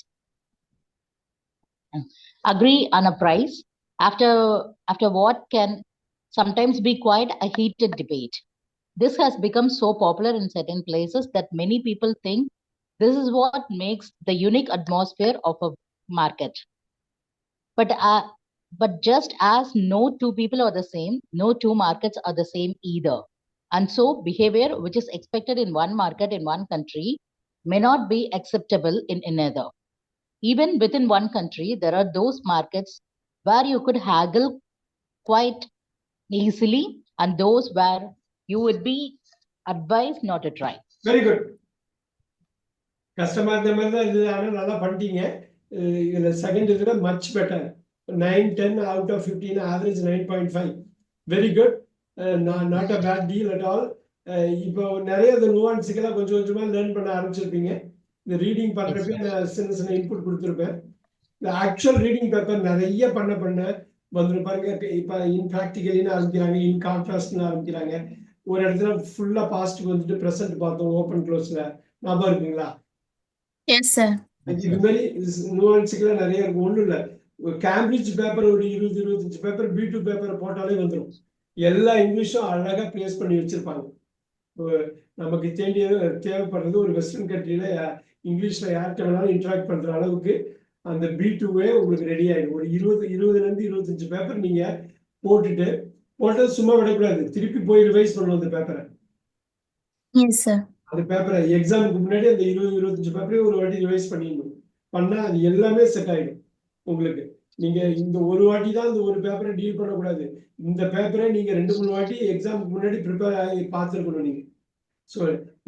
Agree on a price after what can sometimes be quite a heated debate. This has become so popular in certain places that many people think this is what makes the unique atmosphere of a market. But just as no two people are the same, no two markets are the same either. And so behavior which is expected in one market in one country may not be acceptable in another. Even within one country, there are those markets where you could haggle quite easily and those where you would be advised not to try. Very good. Customer the மாதிரி தான் இது. ஆனா நல்லா பண்ணிட்டீங்க. இதுல second இதுல much better. 9 10 out of 15, average 9.5. Very good. Not a bad deal at all. இப்போ நிறைய அந்த நுவான்ஸுக்கெல்லாம் கொஞ்சம் கொஞ்சமா லேர்ன் பண்ண ஆரம்பிச்சிருப்பீங்க. இந்த ரீடிங் பண்றப்ப நான் சின்ன இன்புட் கொடுத்துருப்பேன். இந்த ஆக்சுவல் ரீடிங் பேப்பர் நிறைய பண்ண வந்துடும் பாருங்க. இப்போ இன்பிராக்டிகலின்னு ஆரம்பிக்கிறாங்க, இன் கான்ட்ராஸ்ட்னு ஆரம்பிக்கிறாங்க. ஒரு இடத்துல ஃபுல்லா பாஸ்ட்டுக்கு வந்துட்டு ப்ரெசென்ட் பார்த்தோம் ஓப்பன் க்ளோஸ்ல. ஞாபகம் இருக்குங்களா? Yes sir. இது மாதிரி நுவான்ஸுக்கெல்லாம் நிறைய இருக்கும். ஒன்றும் இல்லை, கேம்பிரிட்ஜ் பேப்பர் ஒரு 20-25 பேப்பர் B2 பேப்பர் போட்டாலே வந்துடும். எல்லா இங்கிலீஷும் அழகா பிளேஸ் பண்ணி வச்சிருப்பாங்க. நமக்கு தேவைப்படுறது ஒரு வெஸ்டர்ன் கண்ட்ரியில இங்கிலீஷ்ல யார்கிட்ட வேணாலும் இன்டராக்ட் பண்ற அளவுக்கு அந்த B2வே உங்களுக்கு ரெடி ஆயிடும். ஒரு 20-25 பேப்பர் நீங்க போட்டு சும்மா விடக்கூடாது, திருப்பி போய் ரிவைஸ் பண்ணணும் அந்த பேப்பரை. அந்த பேப்பரை எக்ஸாமுக்கு முன்னாடி அந்த 20-25 பேப்பரையும் ஒரு வாட்டி ரிவைஸ் பண்ணிடணும். பண்ணா அது எல்லாமே செட் ஆயிடும் உங்களுக்கு. நீங்க இந்த ஒரு வாட்டி தான் இந்த ஒரு பேப்பரை டீல் பண்ணக்கூடாது. இந்த பேப்பரை நீங்க 2-3 வாட்டி எக்ஸாமுக்கு முன்னாடி ப்ரிப்பேர் ஆகி பார்த்துருக்கணும். நீங்க ஸோ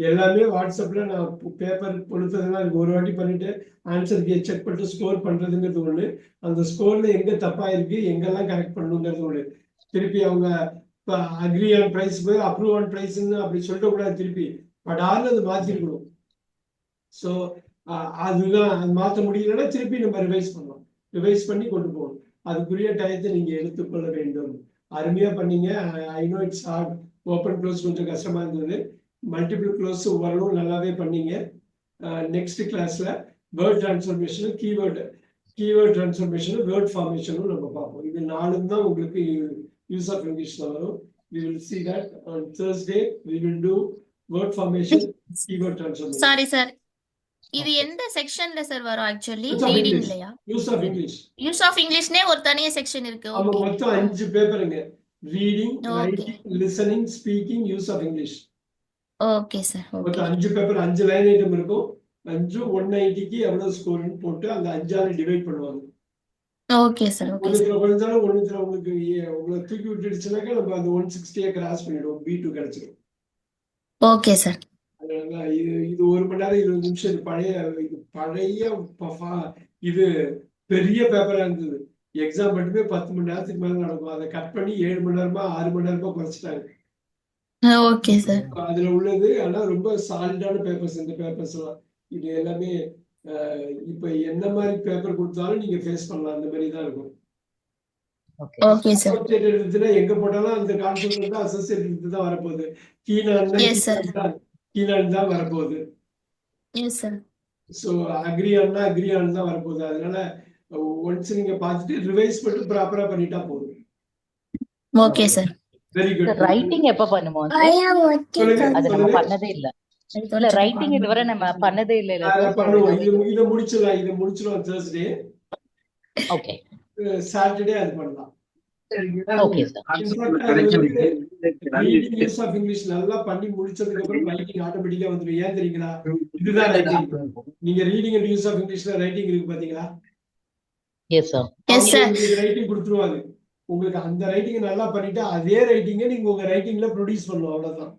எல்லாமே வாட்ஸ்அப்ல நான் பேப்பர் கொடுத்ததெல்லாம் இருக்கு. ஒரு வாட்டி பண்ணிட்டு ஆன்சர் செக் பண்ணிட்டு ஸ்கோர் பண்றதுங்கிறது ஒண்ணு. அந்த ஸ்கோர்ல எங்க தப்பா இருக்கு, எங்கெல்லாம் கரெக்ட் பண்ணணுங்கிறது ஒண்ணு. திருப்பி அவங்க அக்ரி ஆன் பிரைஸ் போய் அப்ரூவ் ஆன் பிரைஸ்ன்னு அப்படி சொல்லிட்டு கூடாது. திருப்பி படார்னு அது மாத்திருக்கணும். ஸோ அதுதான் அது மாற்ற முடியலன்னா திருப்பி நம்ம ரிவைஸ் பண்ணலாம். ரிவைஸ் பண்ணி கொண்டு போகணும். அதுக்குரிய டயத்தை நீங்க எடுத்துக்கொள்ள வேண்டும். அருமையா பண்ணீங்க. I know it's hard. Open close கொஞ்சம் கஷ்டமா இருந்தது. மல்டிபிள் க்ளோஸ் ஓரளவு நல்லாவே பண்ணீங்க. நெக்ஸ்ட் கிளாஸ்ல வேர்ட் டிரான்ஸ்ஃபர்மேஷனும் கீவேர்ட் டிரான்ஸ்ஃபர்மேஷனும் வேர்ட் ஃபார்மேஷனும் நம்ம பார்ப்போம். இது நாலும் தான் உங்களுக்கு யூஸ் ஆஃப் இங்கிலீஷ்ல வரும். We will see that on Thursday. We will do word formation, keyword transformation. Sorry sir, இது எந்த செக்ஷன்ல சார் வரும்? Actually Use of reading English. இல்லையா? Use of English. Use of இங்கிலீஷ்னே ஒரு தனிய செக்ஷன் இருக்கு. ஆமா, ஓகே மொத்தம் 5 பேப்பருங்க. Reading, okay writing, listening, speaking, use of English. Okay sir. Okay மொத்தம் 5 பேப்பர், 5 லைன் ஐட்டம் இருக்கும். 5 190க்கு எவ்வளவு ஸ்கோர்னு போட்டு அந்த 5ஆல டிவைட் பண்ணுவாங்க. Okay sir. Okay sir. ஒன்னுத்துல உங்களுக்கு உங்களை தூக்கி விட்டுடுச்சுனாக்கா நம்ம அந்த 160 கிராஸ் பண்ணிடுவோம். B2 கிடைச்சிடும். Okay sir. அதனால இது 1 மணி நேரம் 20 நிமிஷம். இது பழைய இது பெரிய பேப்பரா இருந்தது. எக்ஸாம் மட்டுமே 10 மணி நேரத்துக்கு மேல நடக்கும். அதை கட் பண்ணி 7 மணி நேரமா 6 மணி நேரமா குறைச்சிட்டாங்க. Okay sir. அதுல உள்ளது ஆனா ரொம்ப சாலிடான பேப்பர்ஸ். இந்த பேப்பர்ஸ் எல்லாம் இது எல்லாமே இப்ப என்ன மாதிரி பேப்பர் கொடுத்தாலும் நீங்க ஃபேஸ் பண்ணலாம். அந்த மாதிரி தான் இருக்கும். Okay sir. அசோசியேட் எடுத்துனா எங்க போட்டாலும் அந்த கான்செப்ட் வந்து அசோசியேட் எடுத்து தான் வரப்போகுது. Yes sir. கீழான் தான் வரப்போகுது. Yes sir. ஸோ அக்ரியான் தான் வரப்போகுது. அதனால ஒன்ஸ் நீங்க பார்த்துட்டு ரிவைஸ் பண்ணி ப்ராப்பரா பண்ணிட்டா போதும். Okay sir. Very good. Writing எப்ப பண்ணுவோம்? அது நம்ம பண்ணதே இல்ல. இல்ல ரைட்டிங் இதுவரை நம்ம பண்ணதே இல்ல. பண்ணுவோம். இத முடிச்சிடலாம் Thursday. ஓகே. சாட்டர்டே அது பண்ணலாம். Okay sir. Use of English நல்லா பண்ணி முடிச்சதுக்கு அப்புறம் ரைட்டிங் ஆட்டோமேட்டிக்கா வந்துடும். ஏன் தெரியுங்களா? இதுதான் ரைட்டிங். நீங்க ரீடிங் அண்ட் யூஸ் ஆஃப் இங்கிலீஷ்ல ரைட்டிங் இருக்கு பாத்தீங்களா? S sir. Yes sir. Writing கொடுத்துருவாங்க. உங்களுக்கு அந்த ரைட்டிங் நல்லா பண்ணிட்டு அதே ரைட்டிங்க நீங்க உங்க ரைட்டிங்ல ப்ரொடியூஸ் பண்ணணும். அவ்வளவுதான்.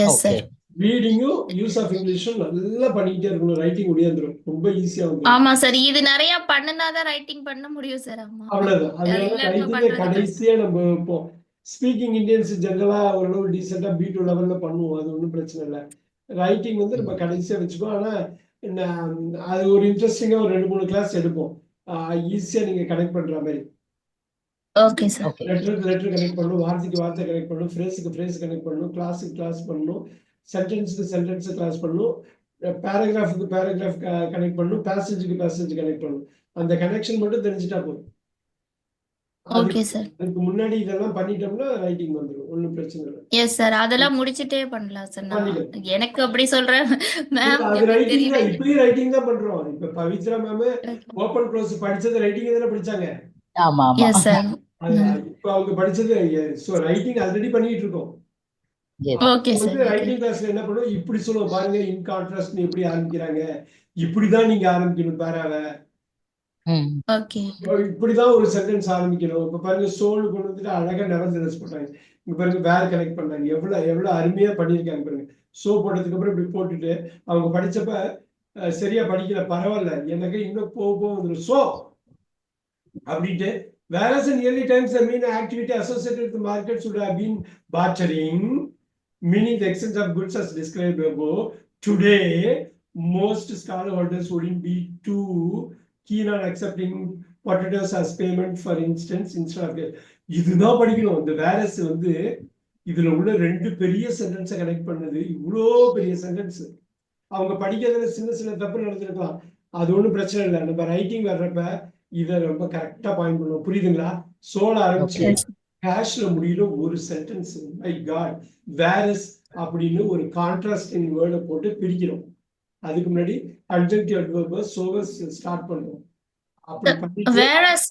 Yes sir. ரீடிங்கும் யூஸ் ஆஃப் இங்கிலீஷும் நல்லா பண்ணிட்டே இருக்கணும். ரைட்டிங் முடியாந்துரும். ரொம்ப ஈஸியா வந்து. ஆமா சார், இது நிறைய பண்ணுனாதான் ரைட்டிங் பண்ண முடியும் சார். ஆமா, அவ்வளவுதான். அதனால ரைட்டிங் கடைசியா நம்ம இப்போ ஸ்பீக்கிங் இந்தியன்ஸ் ஜெனரலா ஓரளவு டீசெண்டா B2 லெவல்ல பண்ணுவோம். அது ஒன்றும் பிரச்சனை இல்லை. ரைட்டிங் வந்து நம்ம கடைசியா வச்சுக்கோ. ஆனா அது ஒரு இன்ட்ரெஸ்டிங்கா ஒரு 2-3 கிளாஸ் எடுப்போம். ஈஸியா நீங்க கனெக்ட் பண்ற மாதிரி. Okay sir. லெட்டர் கனெக்ட் பண்ணணும், வார்த்தைக்கு வார்த்தை கனெக்ட் பண்ணணும், ஃப்ரேஸுக்கு ஃப்ரேஸ் கனெக்ட் பண்ணணும், கிளாஸுக்கு கிளாஸ் பண்ணணும், சென்டென்ஸுக்கு சென்டென்ஸ் கிளாஸ் பண்ணணும், பேராகிராஃபுக்கு பேராகிராஃப் கனெக்ட் பண்ணணும், பேசேஜுக்கு பேசேஜ் கனெக்ட் பண்ணணும். அந்த கனெக்ஷன் மட்டும் தெரிஞ்சுட்டா போதும். Okay sir. அதுக்கு முன்னாடி இதெல்லாம் பண்ணிட்டோம்னா ரைட்டிங் வந்துடும். ஒன்றும் பிரச்சனை இல்லை. எஸ் சார், அதெல்லாம் முடிச்சிட்டே பண்ணலாம் சார். நான் எனக்கு அப்படி சொல்றேன் மேம். அது ரைட்டிங் தான். இப்பயும் ரைட்டிங் தான் பண்றோம். இப்ப பவித்ரா மேம் ஓபன் க்ளோஸ் படிச்சது ரைட்டிங் தானே படிச்சாங்க. ஆமா ஆமா. Yes sir. இப்ப அவங்க படிச்சது சோ ரைட்டிங் ஆல்ரெடி பண்ணிட்டு இருக்கோம். Okay sir. ரைட்டிங் கிளாஸ்ல என்ன பண்ணுவோம், இப்படி சொல்லுவோம் பாருங்க. இன் கான்ட்ராஸ்ட் எப்படி ஆரம்பிக்கிறாங்க, இப்படிதான் நீங்க ஆரம்பிக்கணும் பேராவை. ஓகே. இப்படிதான் ஒரு சென்டென்ஸ் ஆரம்பிக்கணும். இப்ப பாருங்க சோல் கொண்டு வந்துட்டு அழகா நெவர்தலெஸ் போட்டாங்க. இங்க பாருங்க வேர் கனெக்ட் பண்ணாங்க. எவ்வளவு அருமையா பண்ணிருக்காங்க பாருங்க. சோ போட்டதுக்கு அப்புறம் இப்படி போட்டுட்டு அவங்க படிச்சப்ப சரியா படிக்கல, பரவாயில்ல, எனக்கு இன்னும் போக வந்துடும் சோ அப்படின்ட்டு. Whereas in early times, the main activity associated with the markets would have been bartering, meaning the exchange of goods as described above. Today, most stallholders wouldn't be too keen on accepting potatoes as payment, for instance, instead of இதுதான் படிக்கணும். இந்த various வந்து இதுல உள்ள 2 பெரிய சென்டென்ஸை connect பண்ணது. இவ்வளோ பெரிய சென்டென்ஸ் அவங்க படிக்கிறதுல சின்ன தப்பு நடந்திருக்கலாம். அது ஒன்றும் பிரச்சனை இல்லை. நம்ம ரைட்டிங் வர்றப்ப இதை ரொம்ப கரெக்டா பாயிண்ட் பண்ணுவோம். புரியுதுங்களா? சோழ ஆரம்பிச்சு கேஷ்ல முடியல ஒரு சென்டென்ஸ். மை காட், வேரஸ் அப்படின்னு ஒரு கான்ட்ராஸ்டிங் வேர்டை போட்டு பிரிக்கிறோம். அதுக்கு முன்னாடி அட்ஜெக்டிவ் அட்வர்ப் சோவஸ் ஸ்டார்ட் பண்றோம். அப்படி வேரஸ்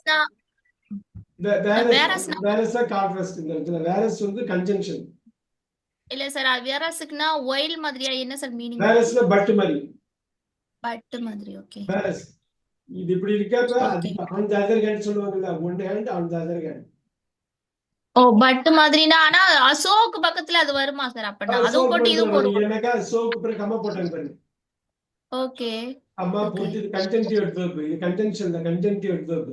கான்ட்ராஸ்ட். இந்த இடத்துல வேரஸ் வந்து கன்ஜங்ஷன் இல்ல சார். வேரஸ்க்குனா ஒயில் மாதிரியா என்ன சார் மீனிங்? வேரஸ்ல பட் மாதிரி. பட் மாதிரி. ஓகே. வேரஸ் இது இப்படி இருக்கப்ப அது ஆன் தி அதர் ஹேண்ட் சொல்லுவாங்கல்ல, one hand on the other hand. ஓ பட்டு மாதிரினா ஆனா அசோக் பக்கத்துல அது வருமா சார் அப்பனா அதுவும் போட்டு இதுவும் போடுவோம் எனக்கா சோக்கு பிறகு கம்மா போட்டாங்க பாருங்க. ஓகே அம்மா ஓகே போட்டு இது கண்டென்டிவ் வெர்ப், இது கண்டென்ஷன் இல்ல, கண்டென்டிவ் வெர்ப்.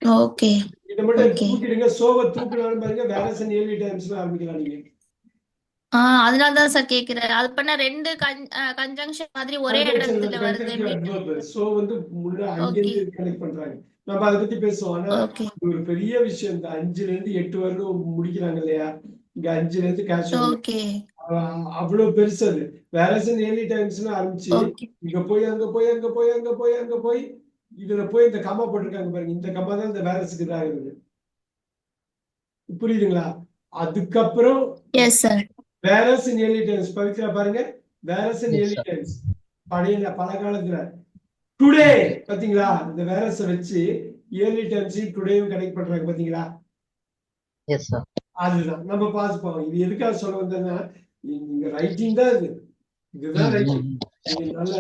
ஓகே இதை மட்டும் ஓகே தூக்கிடுங்க, சோவை தூக்கினாலும் பாருங்க வேற சன் ஏர்லி டைம்ஸ்ல ஆரம்பிக்கலாம் நீங்க. அதனால தான் சார் கேக்குறேன் அது பண்ண ரெண்டு கன்ஜங்ஷன் மாதிரி ஒரே இடத்துல வருது சோ வந்து முன்ன ஓகே அங்கிருந்து கனெக்ட் பண்றாங்க. நம்ம அதை பத்தி பேசுவோம். ஆனா ஓகே இது ஒரு பெரிய விஷயம். இந்த 5ல இருந்து 8 வருடம் முடிக்கிறாங்க இல்லையா, இங்க 5ல இருந்து கேஷ் ஓகே அவ்வளவு பெருசு அது. வேற சன் ஏர்லி டைம்ஸ்ல ஆரம்பிச்சு ஓகே இங்க போய் அங்க போய் அங்க போய் அங்க போய் அங்க போய் இதுல போய் இந்த கம்மா போட்டிருக்காங்க பாருங்க, இந்த கம்மா தான் இந்த வேரஸுக்கு இதாகுது. புரியுதுங்களா? அதுக்கப்புறம் yes sir whereas in early times Pavithra பாருங்க, whereas in Yes, early sir. Times பழைய பல காலத்துல டுடே பாத்தீங்களா, இந்த வேரஸ வச்சு இயர்லி டைம்ஸையும் டுடேயும் கனெக்ட் பண்றாங்க பாத்தீங்களா. Yes, sir. அதுதான் நம்ம பார்ப்போம். இது எதுக்காக சொல்ல வந்தேன்னா, நீங்க ரைட்டிங் தான் இது, இதுதான் ரைட்டிங். நல்லா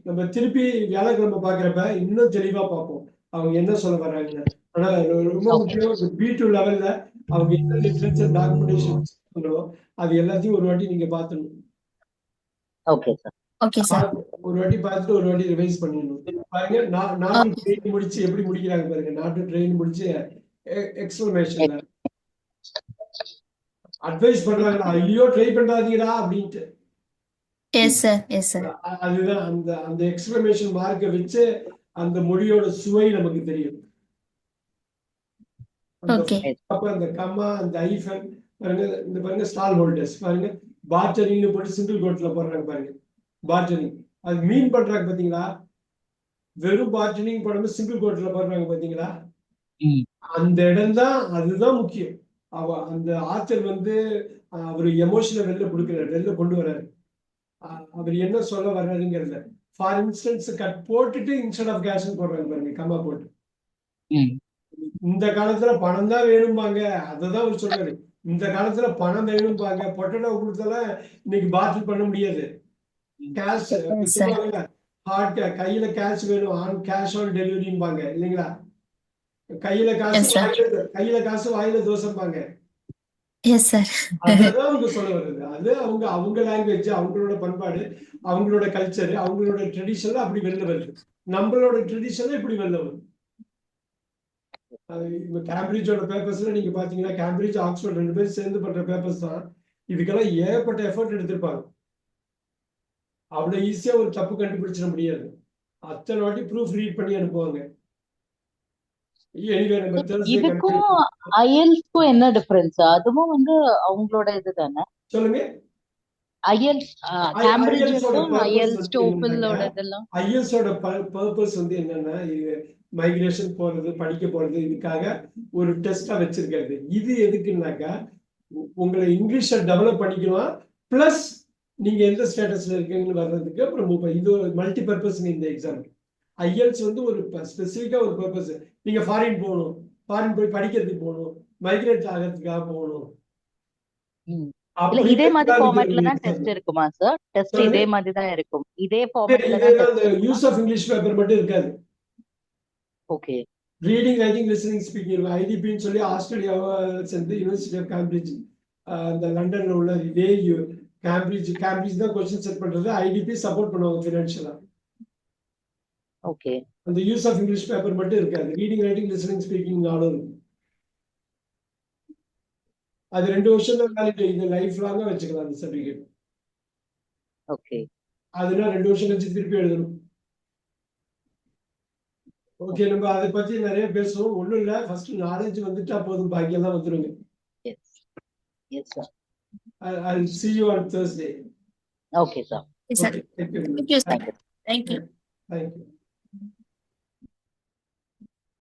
நம்ம திருப்பி வியாழக்கிழமை பாக்குறப்ப இன்னும் தெளிவா பார்ப்போம் அவங்க என்ன சொல்ல வர்றாங்க. ஆனா ரொம்ப முக்கியம் B2 லெவல்ல அவங்க என்ன லிட்ரேச்சர் டாக்குமெண்டேஷன் அது எல்லாத்தையும் ஒரு வாட்டி நீங்க பாத்துடணும். Okay, sir. ஓகே சார் ஒரு வாட்டி பார்த்துட்டு ஒரு வாட்டி ரிவைஸ் பண்ணிடணும். பாருங்க நாட்டு ட்ரெயின் முடிச்சு எப்படி முடிக்கிறாங்க பாருங்க. நாட்டு ட்ரெயின் முடிச்சு எக்ஸ்பிளமேஷன்ல அட்வைஸ் பண்றாங்க, ஐயோ ட்ரை பண்ணாதீங்கடா அப்படின்ட்டு. எஸ் சார் எஸ் சார் அதுதான் அந்த அந்த எக்ஸ்பிளமேஷன் மார்க்கை வச்சு அந்த மொழியோட சுவை நமக்கு தெரியும். ஓகே அப்ப அந்த கம்மா அந்த ஐஃபன் பாருங்க, இந்த பாருங்க ஸ்டால் ஹோல்டர்ஸ் பாருங்க, பார்ட்டரிங்னு போட்டு சிங்கிள் கோட்ல போடுறாங்க பாருங்க. பார்ட்டரிங் அது மீன் பண்றாங்க பாத்தீங்களா, வெறும் பார்ட்டரிங் போடாம சிங்கிள் கோட்ல போடுறாங்க பாத்தீங்களா. அந்த இடம் தான், அதுதான் முக்கியம். அந்த ஆத்தர் வந்து அவர் எமோஷனை வெளில கொண்டு வர்றாரு. அவர் என்ன சொல்ல வர்றாருங்கிறத. ஃபார் இன்ஸ்டன்ஸ் கட் போட்டுட்டு இன்ஸ்டெட் ஆஃப் கேஷ் போடுறாங்க பாருங்க, கம்மா போட்டு. இந்த காலத்துல பணம் தான் வேணும்பாங்க, அததான் அவர் சொல்றாரு. இந்த காலத்துல பணம் வேணும்பாங்க, பொட்டேட்டோ கொடுத்தாலும் இன்னைக்கு பாட்டில் பண்ண முடியாது. கேஷ் ஹார்ட் கையில கேஷ் வேணும், ஆன் கேஷ் ஆன் டெலிவரிம்பாங்க இல்லைங்களா. கையில காசு வாயில தோசைப்பாங்க. எஸ் சார் அதுதான் அவங்க சொல்ல வருது. அது அவங்க லாங்குவேஜ், அவங்களோட பண்பாடு, அவங்களோட கல்ச்சர், அவங்களோட ட்ரெடிஷன்ல அப்படி வெளில வருது. நம்மளோட ட்ரெடிஷன்ல இப்படி வெளில வருது. கேம்பிரிட்ஜோட பேப்பர்ஸ்ல நீங்க பாத்தீங்கன்னா, கேம்பிரிட்ஜ் ஆக்ஸ்போர்ட் 2 பேரும் சேர்ந்து பண்ற பேப்பர்ஸ் தான். இதுக்கெல்லாம் ஏகப்பட்ட எஃபர்ட் எடுத்திருப்பாங்க. அவ்வளவு ஈஸியா ஒரு தப்பு கண்டுபிடிச்சிட முடியாது. அத்தனை வாட்டி ப்ரூஃப் ரீட் பண்ணி அனுப்புவாங்க. இதுக்கும் ஐஎல்ஸ்க்கும் என்ன டிஃபரன்ஸ்? அதுவும் வந்து அவங்களோட இதுதானே. சொல்லுங்க. ஐஎல்ஸ் கேம்பிரிட்ஜுக்கும் ஐஎல்ஸ் டோஃபலோட இதெல்லாம் ஐஎல்ஸோட பர்பஸ் வந்து என்னன்னா, மைக்ரேஷன் போறது, படிக்க போறது, இதுக்காக ஒரு டெஸ்டா வச்சிருக்காரு. இது எதுக்குன்னாக்கா உங்களை இங்கிலீஷை டெவலப் பண்ணிக்கலாம், பிளஸ் நீங்க எந்த ஸ்டேட்டஸ்ல இருக்கீங்கன்னு வர்றதுக்கு. அப்புறம் இது ஒரு மல்டி பர்பஸ். இந்த எக்ஸாம் ஐஎல்ஸ் வந்து ஒரு ஸ்பெசிஃபிக்கா ஒரு பர்பஸ். நீங்க ஃபாரின் போகணும், ஃபாரின் போய் படிக்கிறதுக்கு போகணும், மைக்ரேட் ஆகிறதுக்காக போகணும். இதே மாதிரி ஃபார்மட்ல தான் டெஸ்ட் இருக்குமா சார்? டெஸ்ட் இதே மாதிரி தான் இருக்கும். இதே ஃபார்மட்ல தான் test. Use of English paper மட்டும் இருக்காது. Okay. Reading, writing, listening, speaking இருக்கும். ஐடிபின்னு சொல்லி ஆஸ்திரேலியாவை சேர்ந்து யூனிவர்சிட்டி ஆஃப் கேம்பிரிட்ஜ், இந்த லண்டன்ல உள்ள இதே கேம்பிரிட்ஜ் தான் கொஸ்டின் செட் பண்றது. ஐடிபி சப்போர்ட் பண்ணுவாங்க ஃபினான்ஷியலா. ஓகே. அந்த யூஸ் ஆஃப் இங்கிலீஷ் பேப்பர் மட்டும் இருக்காது. ரீடிங், ரைட்டிங், லிசனிங், ஸ்பீக்கிங் நாளும் இருக்கும். அது 2 வருஷம் தான் வேலிட். இது லைஃப் லாங்கா வச்சுக்கலாம் அந்த சர்டிபிகேட். ஓகே. அதுனா 2 வருஷம் கழிச்சு திருப்பி எழுதணும். ஓகே, நம்ம அதை பத்தி நிறைய பேசுவோம். ஒண்ணும் இல்ல, ஃபர்ஸ்ட் நாலேஜ் வந்துட்டா போதும், பாக்கி எல்லாம் வந்துருங்க. Yes yes sir. I'll see you on Thursday. Okay, sir. Yes, sir. Okay, thank you. Thank you, sir. Thank you. Thank you.